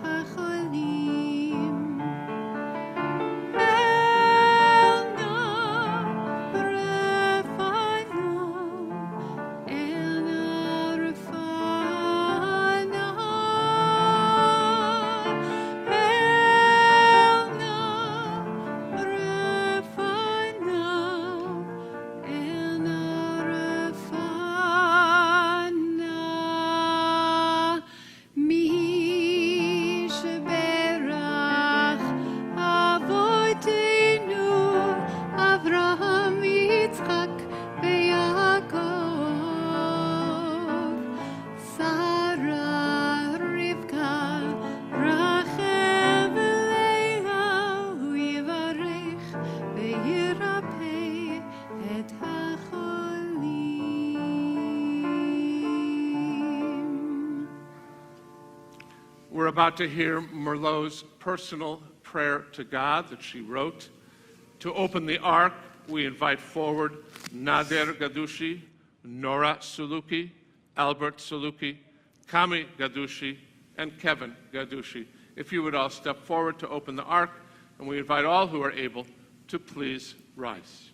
[SPEAKER 3] hacholim.
[SPEAKER 1] We're about to hear Merlot's personal prayer to God that she wrote. To open the ark, we invite forward Nader Ghadoushi, Nora Suluki, Albert Suluki, Kami Ghadoushi, and Kevin Ghadoushi. If you would all step forward to open the ark, and we invite all who are able to please rise.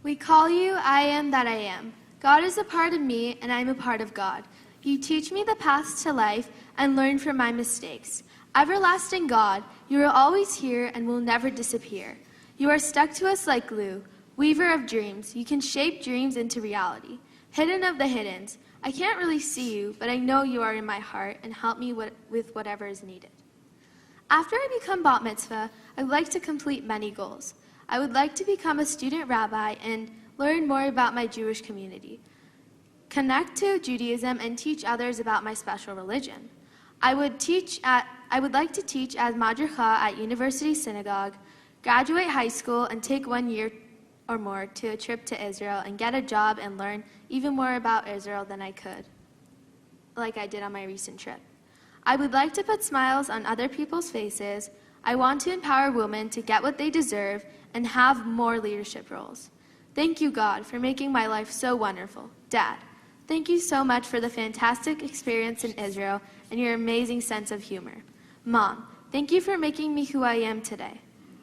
[SPEAKER 2] We call you I am that I am. God is a part of me, and I'm a part of God. You teach me the paths to life and learn from my mistakes. Everlasting God, you are always here and will never disappear. You are stuck to us like glue, weaver of dreams. You can shape dreams into reality. Hidden of the hiddens. I can't really see you, but I know you are in my heart and help me with whatever is needed. After I become bat mitzvah, I would like to complete many goals. I would like to become a student rabbi and learn more about my Jewish community, connect to Judaism, and teach others about my special religion. I would like to teach as madricha at University Synagogue, graduate high school, and take 1 year or more to a trip to Israel and get a job and learn even more about Israel than I could, like I did on my recent trip. I would like to put smiles on other people's faces. I want to empower women to get what they deserve and have more leadership roles. Thank you, God, for making my life so wonderful. Dad, thank you so much for the fantastic experience in Israel and your amazing sense of humor. Mom, thank you for making me who I am today.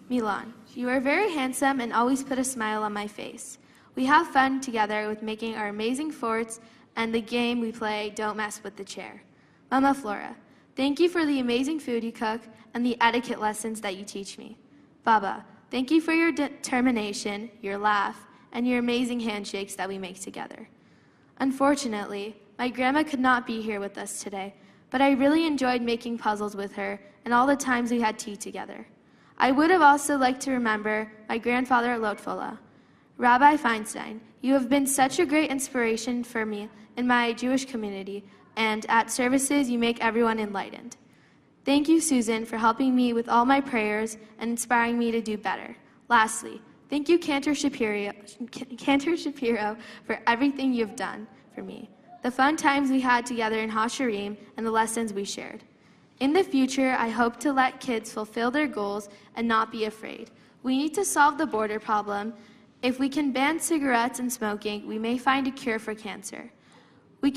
[SPEAKER 2] Milan, you are very handsome and always put a smile on my face. We have fun together with making our amazing forts and the game we play, Don't Mess with the Chair. Mama Flora, thank you for the amazing food you cook and the etiquette lessons that you teach me. Baba, thank you for your determination, your laugh, and your amazing handshakes that we make together. Unfortunately, my grandma could not be here with us today, but I really enjoyed making puzzles with her and all the times we had tea together. I would have also liked to remember my grandfather Lotfola. Rabbi Feinstein, you have been such a great inspiration for me in my Jewish community, and at services you make everyone enlightened. Thank you, Susan, for helping me with all my prayers and inspiring me to do better. Lastly, thank you, Cantor Shapiro, for everything you've done for me, the fun times we had together in Hasharim, and the lessons we shared. In the future, I hope to let kids fulfill their goals and not be afraid. We need to solve the border problem. If we can ban cigarettes and smoking, we may find a cure for cancer. We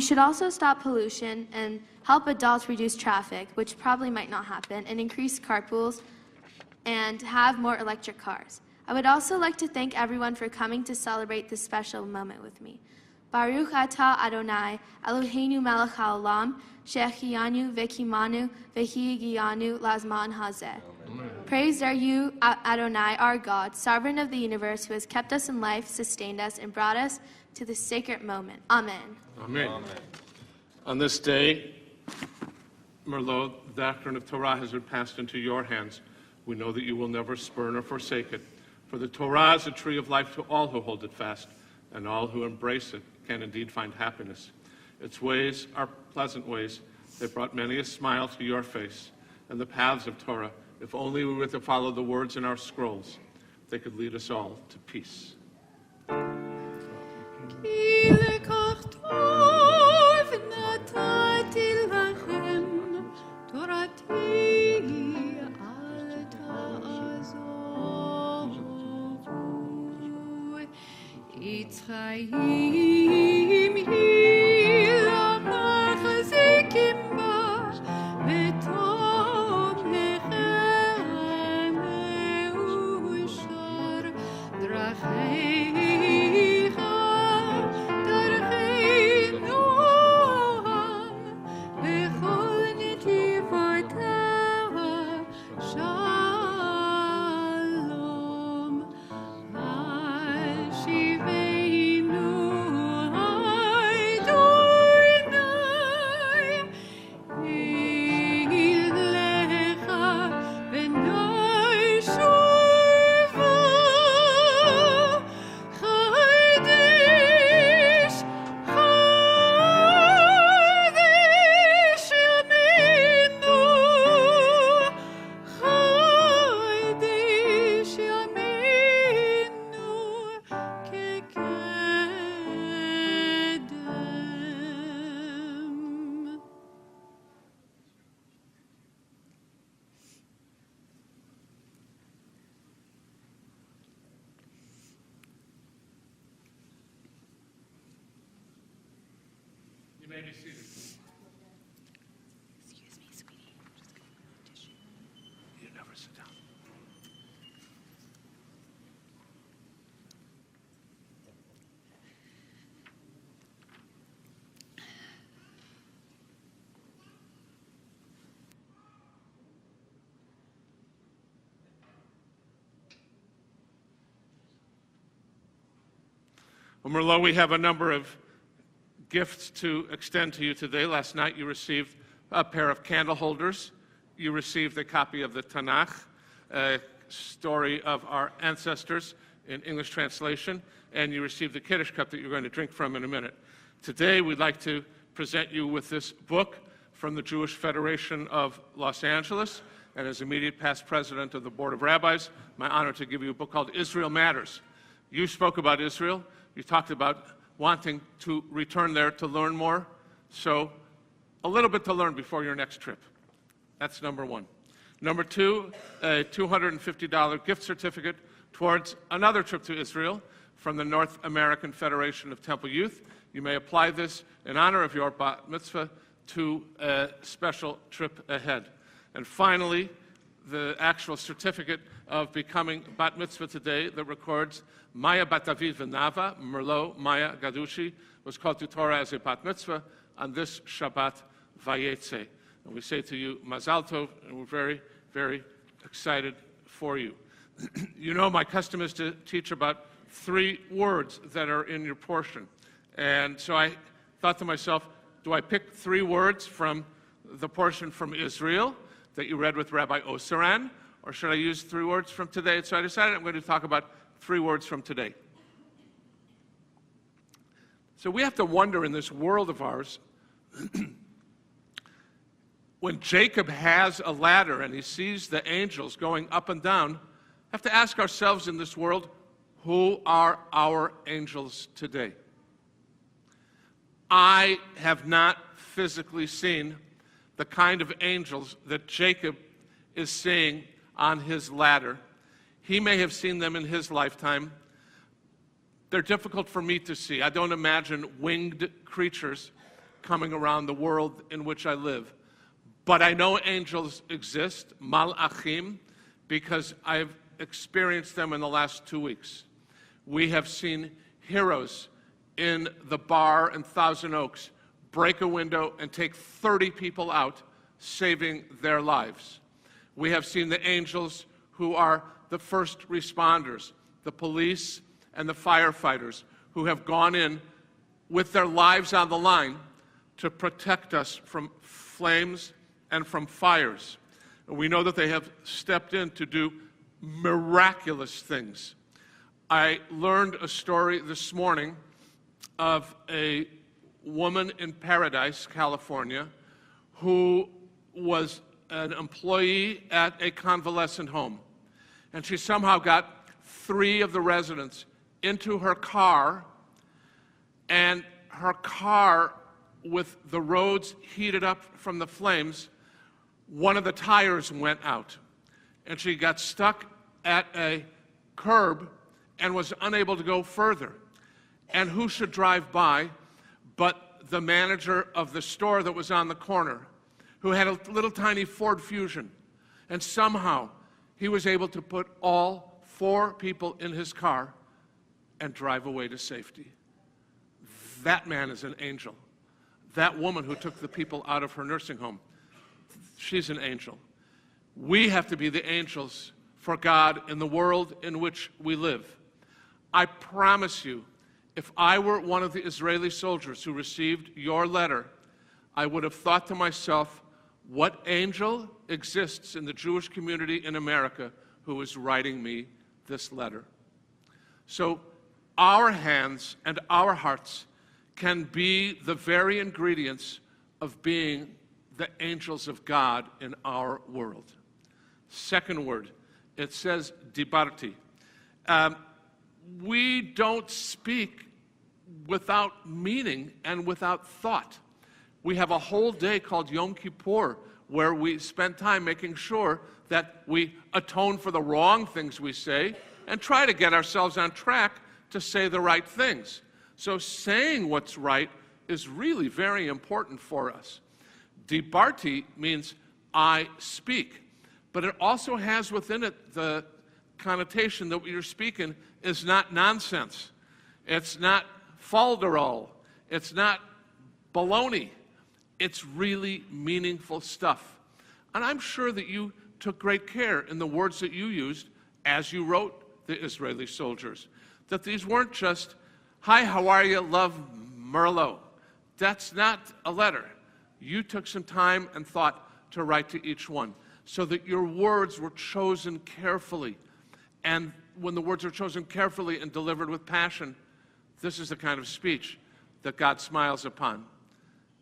[SPEAKER 2] should also stop pollution and help adults reduce traffic, which probably might not happen, and increase carpools and have more electric cars. I would also like to thank everyone for coming to celebrate this special moment with me. Baruch atah Adonai, Eloheinu melech haolam, she'echianu v'kimanu v'higianu lazman hazeh. Praised are you, Adonai, our God, sovereign of the universe, who has kept us in life, sustained us, and brought us to this sacred moment. Amen.
[SPEAKER 1] Amen. On this day, Merlot, the doctrine of Torah has been passed into your hands. We know that you will never spurn or forsake it. For the Torah is a tree of life to all who hold it fast, and all who embrace it can indeed find happiness. Its ways are pleasant ways. They brought many a smile to your face. And the paths of Torah, if only we were to follow the words in our scrolls, they could lead us all to peace.
[SPEAKER 3] כי לכך טוב נתתי לכם, תורתי אל תעזובו. עץ חיים היא למחזיקים בה, וטוב לכם מאושר דרכיך.
[SPEAKER 1] You may be seated.
[SPEAKER 3] Excuse me, sweetie. I'm just going to get a tissue.
[SPEAKER 1] You never sit down. Well, Merlot, we have a number of gifts to extend to you today. Last night you received a pair of candle holders. You received a copy of the Tanakh, a story of our ancestors in English translation, and you received the Kiddush cup that you're going to drink from in a minute. Today we'd like to present you with this book from the Jewish Federation of Los Angeles, and as immediate past president of the Board of Rabbis, my honor to give you a book called Israel Matters. You spoke about Israel. You talked about wanting to return there to learn more. So a little bit to learn before your next trip. That's number one. Number two, a $250 gift certificate towards another trip to Israel from the North American Federation of Temple Youth. You may apply this in honor of your bat mitzvah to a special trip ahead. And finally, the actual certificate of becoming bat mitzvah today that records Maya bat David v'Nava, Merlot, Maya, Ghadoushi, was called to Torah as a bat mitzvah on this Shabbat Vayetze. And we say to you, Mazal Tov, and we're very, very excited for you. You know, my custom is to teach about 3 words that are in your portion. And so I thought to myself, do I pick 3 words from the portion from Israel that you read with Rabbi Osaran, or should I use 3 words from today? So I decided I'm going to talk about 3 words from today. So we have to wonder in this world of ours, when Jacob has a ladder and he sees the angels going up and down, we have to ask ourselves in this world, who are our angels today? I have not physically seen the kind of angels that Jacob is seeing on his ladder. He may have seen them in his lifetime. They're difficult for me to see. I don't imagine winged creatures coming around the world in which I live. But I know angels exist, malachim, because I've experienced them in the last 2 weeks. We have seen heroes in the bar in Thousand Oaks break a window and take 30 people out, saving their lives. We have seen the angels who are the first responders, the police and the firefighters, who have gone in with their lives on the line to protect us from flames and from fires. And we know that they have stepped in to do miraculous things. I learned a story this morning of a woman in Paradise, California, who was an employee at a convalescent home. And she somehow got 3 of the residents into her car, and her car, with the roads heated up from the flames, one of the tires went out. And she got stuck at a curb and was unable to go further. And who should drive by but the manager of the store that was on the corner, who had a little tiny Ford Fusion. And somehow he was able to put all 4 people in his car and drive away to safety. That man is an angel. That woman who took the people out of her nursing home, she's an angel. We have to be the angels for God in the world in which we live. I promise you, if I were one of the Israeli soldiers who received your letter, I would have thought to myself, what angel exists in the Jewish community in America who is writing me this letter? So our hands and our hearts can be the very ingredients of being the angels of God in our world. Second word, it says dibarti. We don't speak without meaning and without thought. We have a whole day called Yom Kippur where we spend time making sure that we atone for the wrong things we say and try to get ourselves on track to say the right things. So saying what's right is really very important for us. Dibarti means I speak, but it also has within it the connotation that what you're speaking is not nonsense. It's not falderall. It's not baloney. It's really meaningful stuff. And I'm sure that you took great care in the words that you used as you wrote the Israeli soldiers, that these weren't just, hi, how are you, love, Merlot. That's not a letter. You took some time and thought to write to each one so that your words were chosen carefully. And when the words are chosen carefully and delivered with passion, this is the kind of speech that God smiles upon.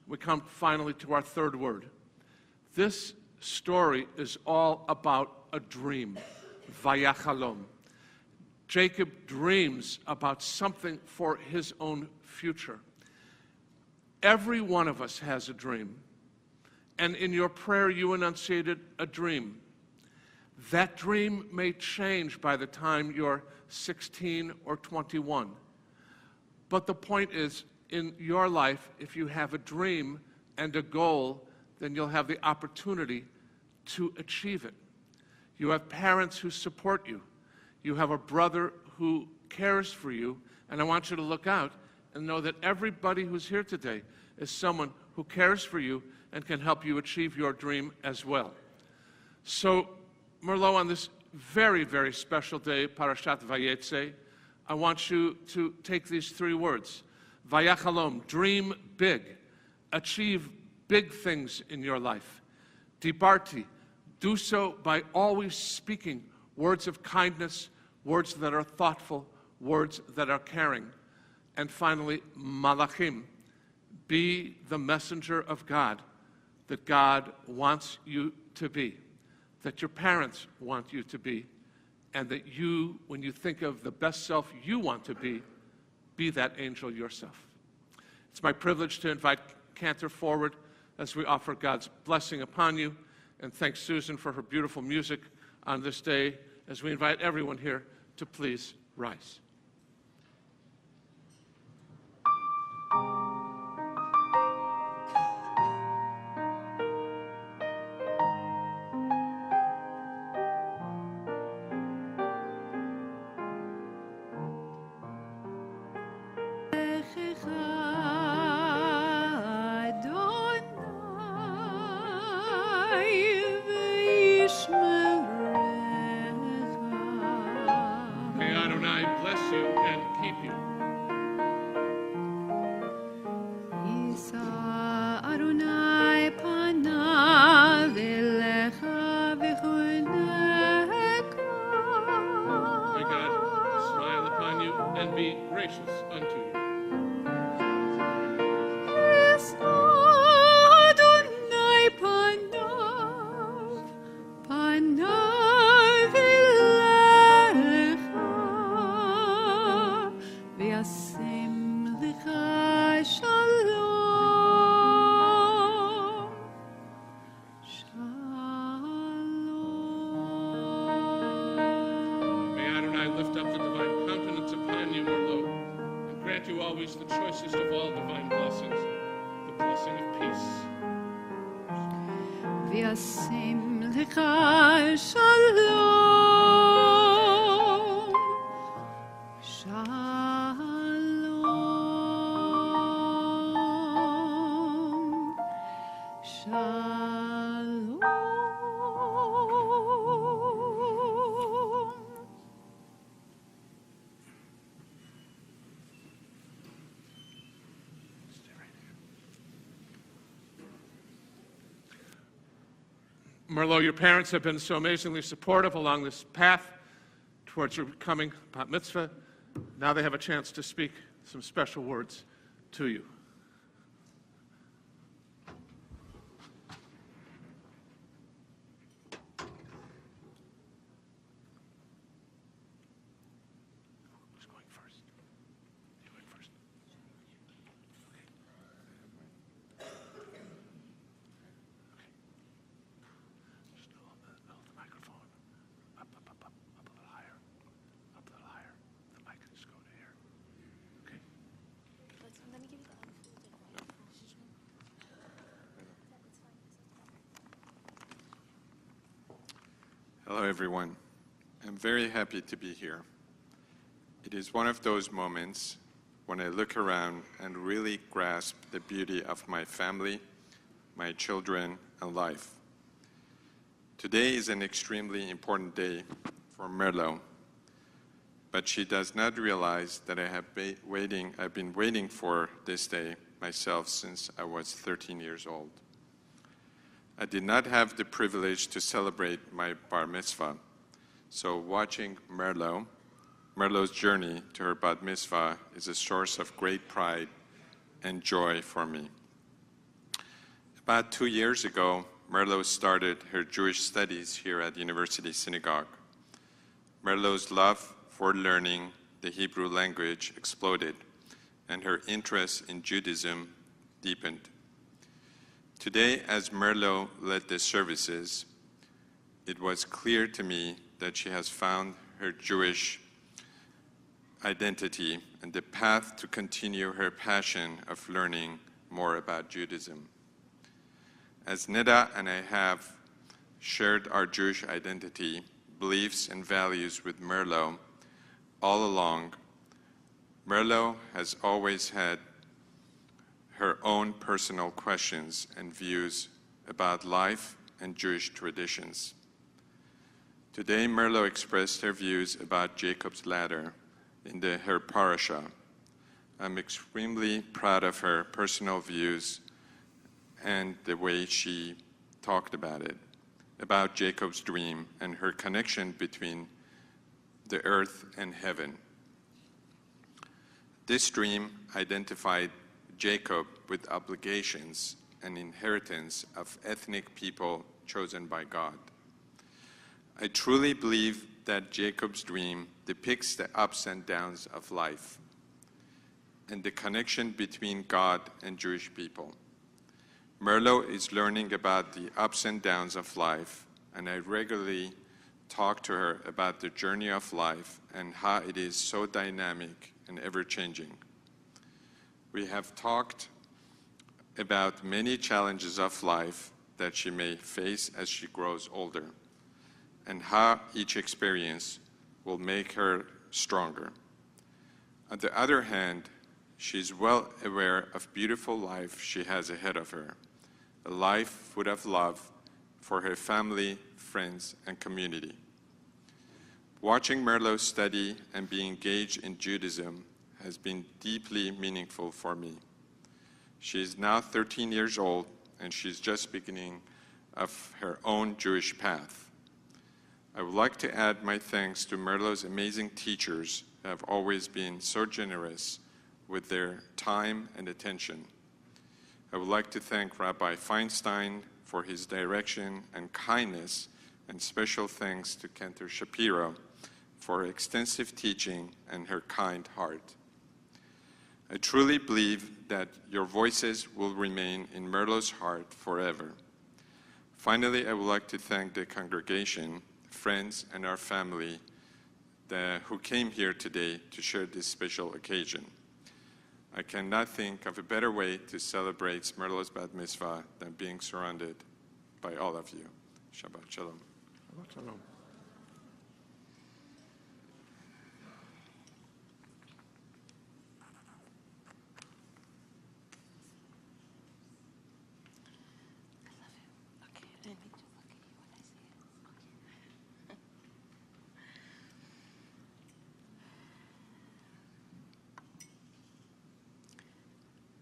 [SPEAKER 1] We come finally to our third word. This story is all about a dream, vayachalom. Jacob dreams about something for his own future. Every one of us has a dream. And in your prayer, you enunciated a dream. That dream may change by the time you're 16 or 21. But the point is, in your life, if you have a dream and a goal, then you'll have the opportunity to achieve it. You have parents who support you. You have a brother who cares for you. And I want you to look out and know that everybody who's here today is someone who cares for you and can help you achieve your dream as well. So, Merlot, on this very, very special day, Parashat Vayetze, I want you to take these 3 words. Vayachalom, dream big. Achieve big things in your life. Dibarti, do so by always speaking words of kindness, words that are thoughtful, words that are caring. And finally, malachim, be the messenger of God, that God wants you to be, that your parents want you to be, and that you, when you think of the best self you want to be that angel yourself. It's my privilege to invite Cantor forward as we offer God's blessing upon you, and thank Susan for her beautiful music on this day as we invite everyone here to please rise. May Adonai bless you and keep you. May God smile upon you and be gracious unto you. May Adonai lift up the divine countenance upon you, Merlot, and grant you always the choicest of all divine blessings, the blessing of peace.
[SPEAKER 3] וישם לך שלום, שלום, שלום.
[SPEAKER 1] Merlot, your parents have been so amazingly supportive along this path towards your becoming bat mitzvah. Now they have a chance to speak some special words to you. Who's going first? You going first? Just hold the microphone up a little higher. Up a little higher. The mic can just go to here. Okay.
[SPEAKER 2] Let me give you the unfolded one.
[SPEAKER 4] Hello, everyone. I'm very happy to be here. It is one of those moments when I look around and really grasp the beauty of my family, my children, and life. Today is an extremely important day for Merlot, but she does not realize that I've been waiting for this day myself since I was 13 years old. I did not have the privilege to celebrate my bar mitzvah, so watching Merlot's journey to her bat mitzvah is a source of great pride and joy for me. About 2 years ago, Merlot started her Jewish studies here at University Synagogue. Merlot's love for learning the Hebrew language exploded, and her interest in Judaism deepened. Today, as Merlot led the services, it was clear to me that she has found her Jewish identity and the path to continue her passion of learning more about Judaism. As Neda and I have shared our Jewish identity, beliefs, and values with Merlot all along, Merlot has always had her own personal questions and views about life and Jewish traditions. Today, Merlot expressed her views about Jacob's ladder in her parasha. I'm extremely proud of her personal views and the way she talked about it, about Jacob's dream and her connection between the earth and heaven. This dream identified Jacob with obligations and inheritance of ethnic people chosen by God. I truly believe that Jacob's dream depicts the ups and downs of life and the connection between God and Jewish people. Merlot is learning about the ups and downs of life, and I regularly talk to her about the journey of life and how it is so dynamic and ever-changing. We have talked about many challenges of life that she may face as she grows older, and how each experience will make her stronger. On the other hand, she is well aware of beautiful life she has ahead of her, a life full of love for her family, friends, and community. Watching Merlot study and be engaged in Judaism has been deeply meaningful for me. She is now 13 years old, and she's just beginning of her own Jewish path. I would like to add my thanks to Merlot's amazing teachers who have always been so generous with their time and attention. I would like to thank Rabbi Feinstein for his direction and kindness, and special thanks to Cantor Shapiro for extensive teaching and her kind heart. I truly believe that your voices will remain in Merlot's heart forever. Finally, I would like to thank the congregation, friends, and our family who came here today to share this special occasion. I cannot think of a better way to celebrate Merlot's Bat Mitzvah than being surrounded by all of you. Shabbat Shalom.
[SPEAKER 1] Shabbat Shalom.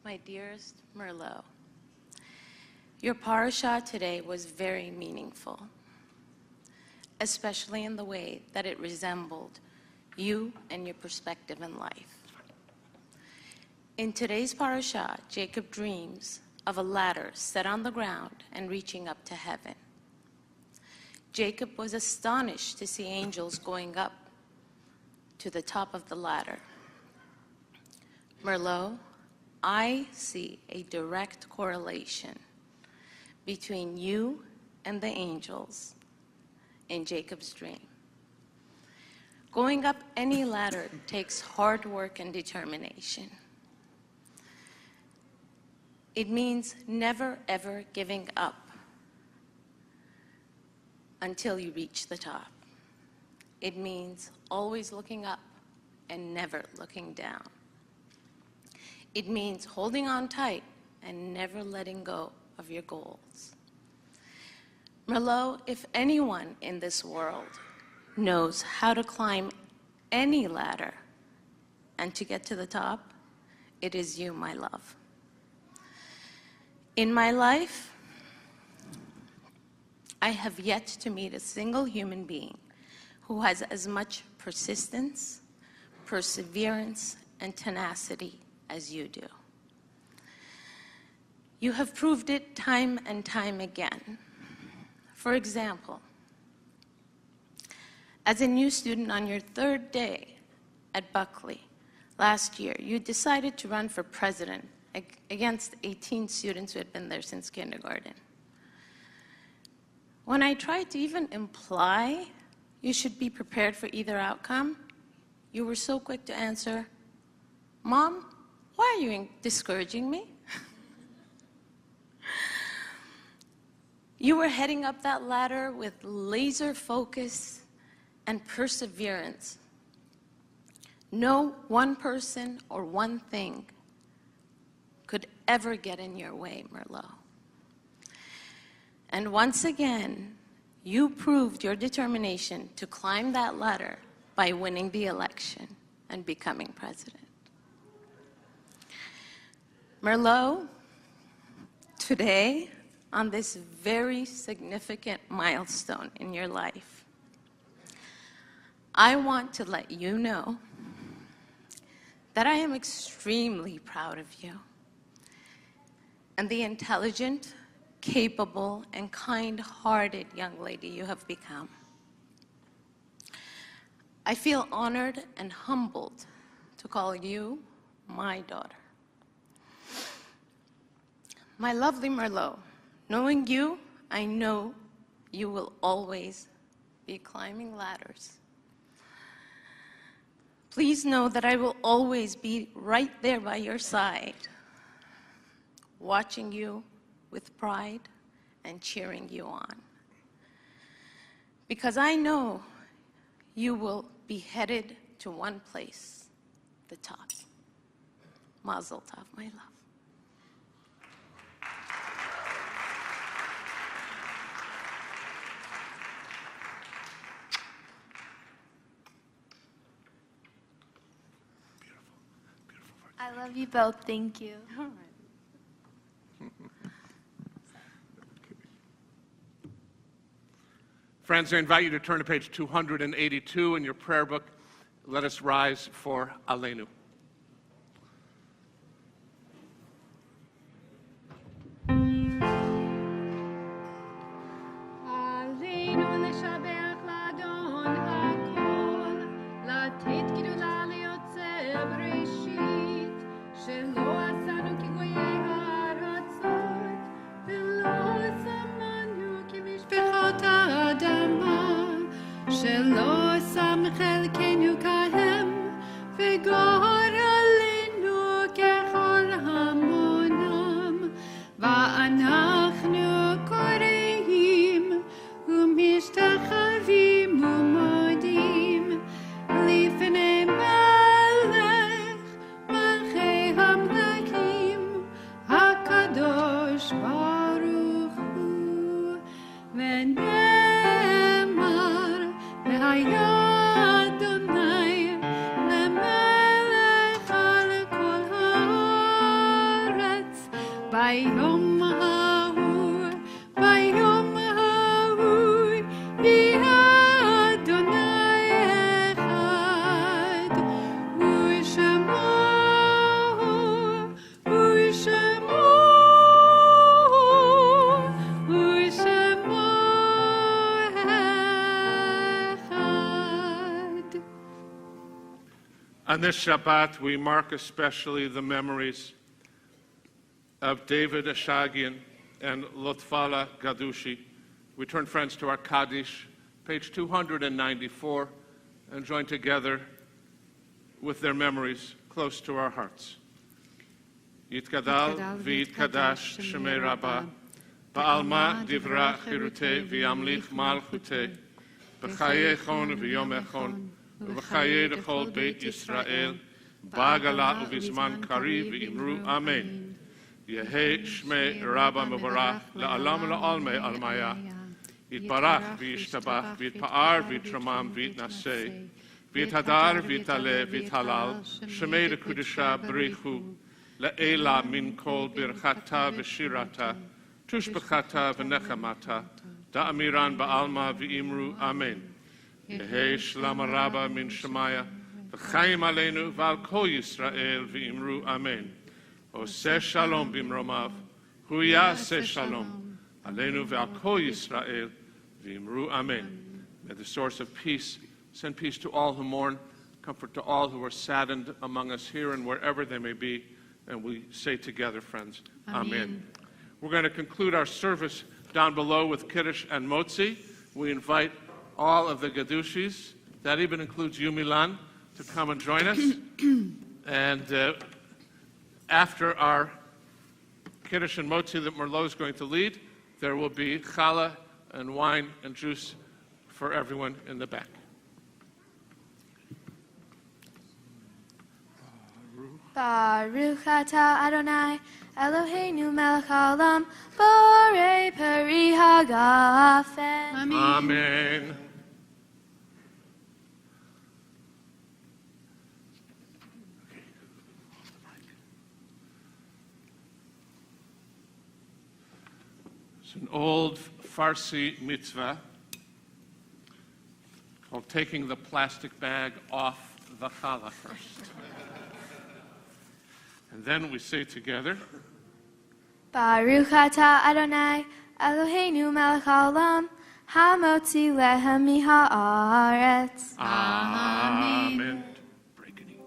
[SPEAKER 5] My dearest Merlot, your parasha today was very meaningful, especially in the way that it resembled you and your perspective in life. In today's parasha, Jacob dreams of a ladder set on the ground and reaching up to heaven. Jacob was astonished to see angels going up to the top of the ladder. Merlot, I see a direct correlation between you and the angels in Jacob's dream. Going up any ladder takes hard work and determination. It means never, ever giving up until you reach the top. It means always looking up and never looking down. It means holding on tight and never letting go of your goals. Merlot, if anyone in this world knows how to climb any ladder and to get to the top, it is you, my love. In my life, I have yet to meet a single human being who has as much persistence, perseverance, and tenacity as you do. You have proved it time and time again. For example, as a new student on your third day at Buckley last year, you decided to run for president against 18 students who had been there since kindergarten. When I tried to even imply you should be prepared for either outcome, you were so quick to answer, "Mom, why are you discouraging me?" You were heading up that ladder with laser focus and perseverance. No one person or one thing could ever get in your way, Merlot. And once again, you proved your determination to climb that ladder by winning the election and becoming president. Merlot, today, on this very significant milestone in your life, I want to let you know that I am extremely proud of you. and the intelligent, capable, and kind-hearted young lady you have become. I feel honored and humbled to call you my daughter. My lovely Merlot, knowing you, I know you will always be climbing ladders. Please know that I will always be right there by your side, watching you with pride and cheering you on. Because I know you will be headed to one place, the top. Mazel tov, my love.
[SPEAKER 2] I love you both. Thank you.
[SPEAKER 1] Friends, I invite you to turn to page 282 in your prayer book. Let us rise for Aleinu.
[SPEAKER 3] עלינו לשבח לאדון הכל, לתת גדולה ליוצר בראשית, שלא עשנו כגויי הארצות, ולא שמנו כמשפחות האדמה, שלא שם חלקנו כהם, וגור עלינו ככל המונם, ואנחנו קוראים ומשתחווים ומודים לפני מלך מלכי המלכים הקדוש ברוך הוא, ונאמר והיה אדוני למלך על כל הארץ ביום ההוא, ביום ההוא יהיה אדוני אחד, ושמו אחד.
[SPEAKER 1] On this Shabbat, we mark especially the memories of David Ashagian and Lotfala Ghadoushi. We turn, friends, to our Kaddish, page 294, and join together with their memories close to our hearts. Yitgadal v'yitkadash shemei Rabbah, ba'alma divra chirutei v'yamlich malchutei, b'chayei chon v'yom echon, v'chayei d'chol beit Yisrael, ba'agala u'vizman kari v'imru amen. Yehei shmei Rabbah mevorach la'alam la'almei almaya, yitbarach v'yishtabach v'yitpa'ar v'yitramam v'yitnasei, v'yithadar v'yitale v'yithalal, shemei d'kudusha b'richu, la'ela min kol birchata v'shirata, tushbechata v'nechamata, da'amiran ba'alma v'imru amen. Yehei shlama Rabbah min shemaya, v'chaim aleinu v'al kol Yisrael v'imru amen. Oseh shalom bimromav, hu yaseh shalom, aleinu ve'al kol Yisrael v'imru amen. May the source of peace send peace to all who mourn, comfort to all who are saddened among us here and wherever they may be. And we say together, friends, amen. We're going to conclude our service down below with Kiddush and Motzi. We invite all of the Ghadoushis, that even includes you, Milan, to come and join us. And after our Kiddush and Motzi that Merlot is going to lead, there will be challah and wine and juice for everyone in the back.
[SPEAKER 2] Baruch atah Adonai, Eloheinu melech haolam, borei peri hagafen.
[SPEAKER 1] Amen. It's an old Farsi mitzvah called taking the plastic bag off the challah first. And then we say together,
[SPEAKER 2] Baruch atah Adonai, Eloheinu melech haolam, hamotzi lehem miha'aretz.
[SPEAKER 1] Amen. Break and eat.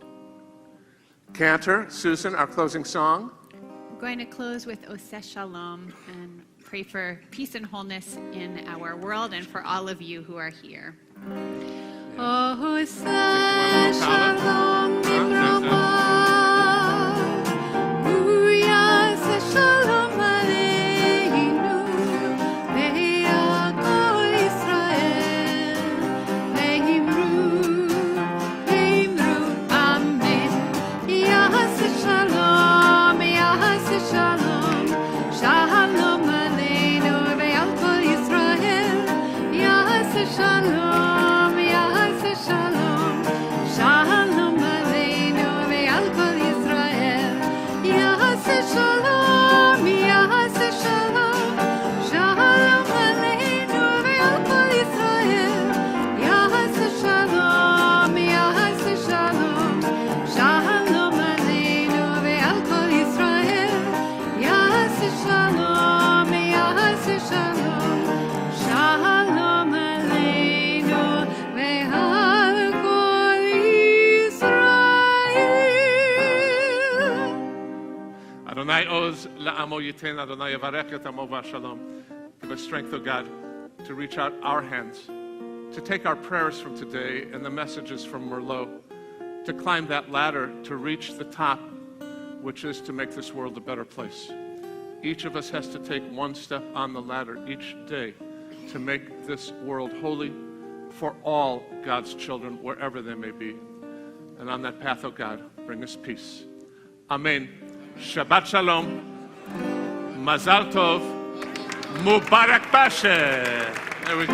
[SPEAKER 1] Cantor, Susan, our closing song.
[SPEAKER 3] We're going to close with Oseh Shalom and pray for peace and wholeness in our world and for all of you who are here. Oseh Shalom Midrama, Uyaseh Shalom Aleinu, Ve'yakol Yisrael, Ve'imru, Amen. Yaseh Shalom, Yaseh Shalom, Shalom Aleinu, Ve'al Kol Yisrael, Yaseh Shalom, Yaseh Shalom, Shalom Aleinu, Ve'al Kol Yisrael, Yaseh Shalom, Yaseh Shalom, Shalom Aleinu, Ve'al Kol Yisrael, Yaseh Shalom, Yaseh Shalom, Shalom Aleinu, Ve'al Kol Yisrael, Yaseh Shalom, Yaseh Shalom, Shalom Aleinu, Ve'al Kol Yisrael.
[SPEAKER 1] Adonai oz la'amo yiten, Adonai yavarech et amo v'shalom. Give us strength, O God, to reach out our hands, to take our prayers from today and the messages from Merlot, to climb that ladder, to reach the top, which is to make this world a better place. Each of us has to take one step on the ladder each day to make this world holy for all God's children, wherever they may be. And on that path, O God, bring us peace. Amen. Shabbat Shalom. Mazal Tov. Mubarak Basher. There we go.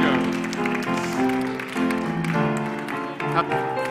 [SPEAKER 1] Happy.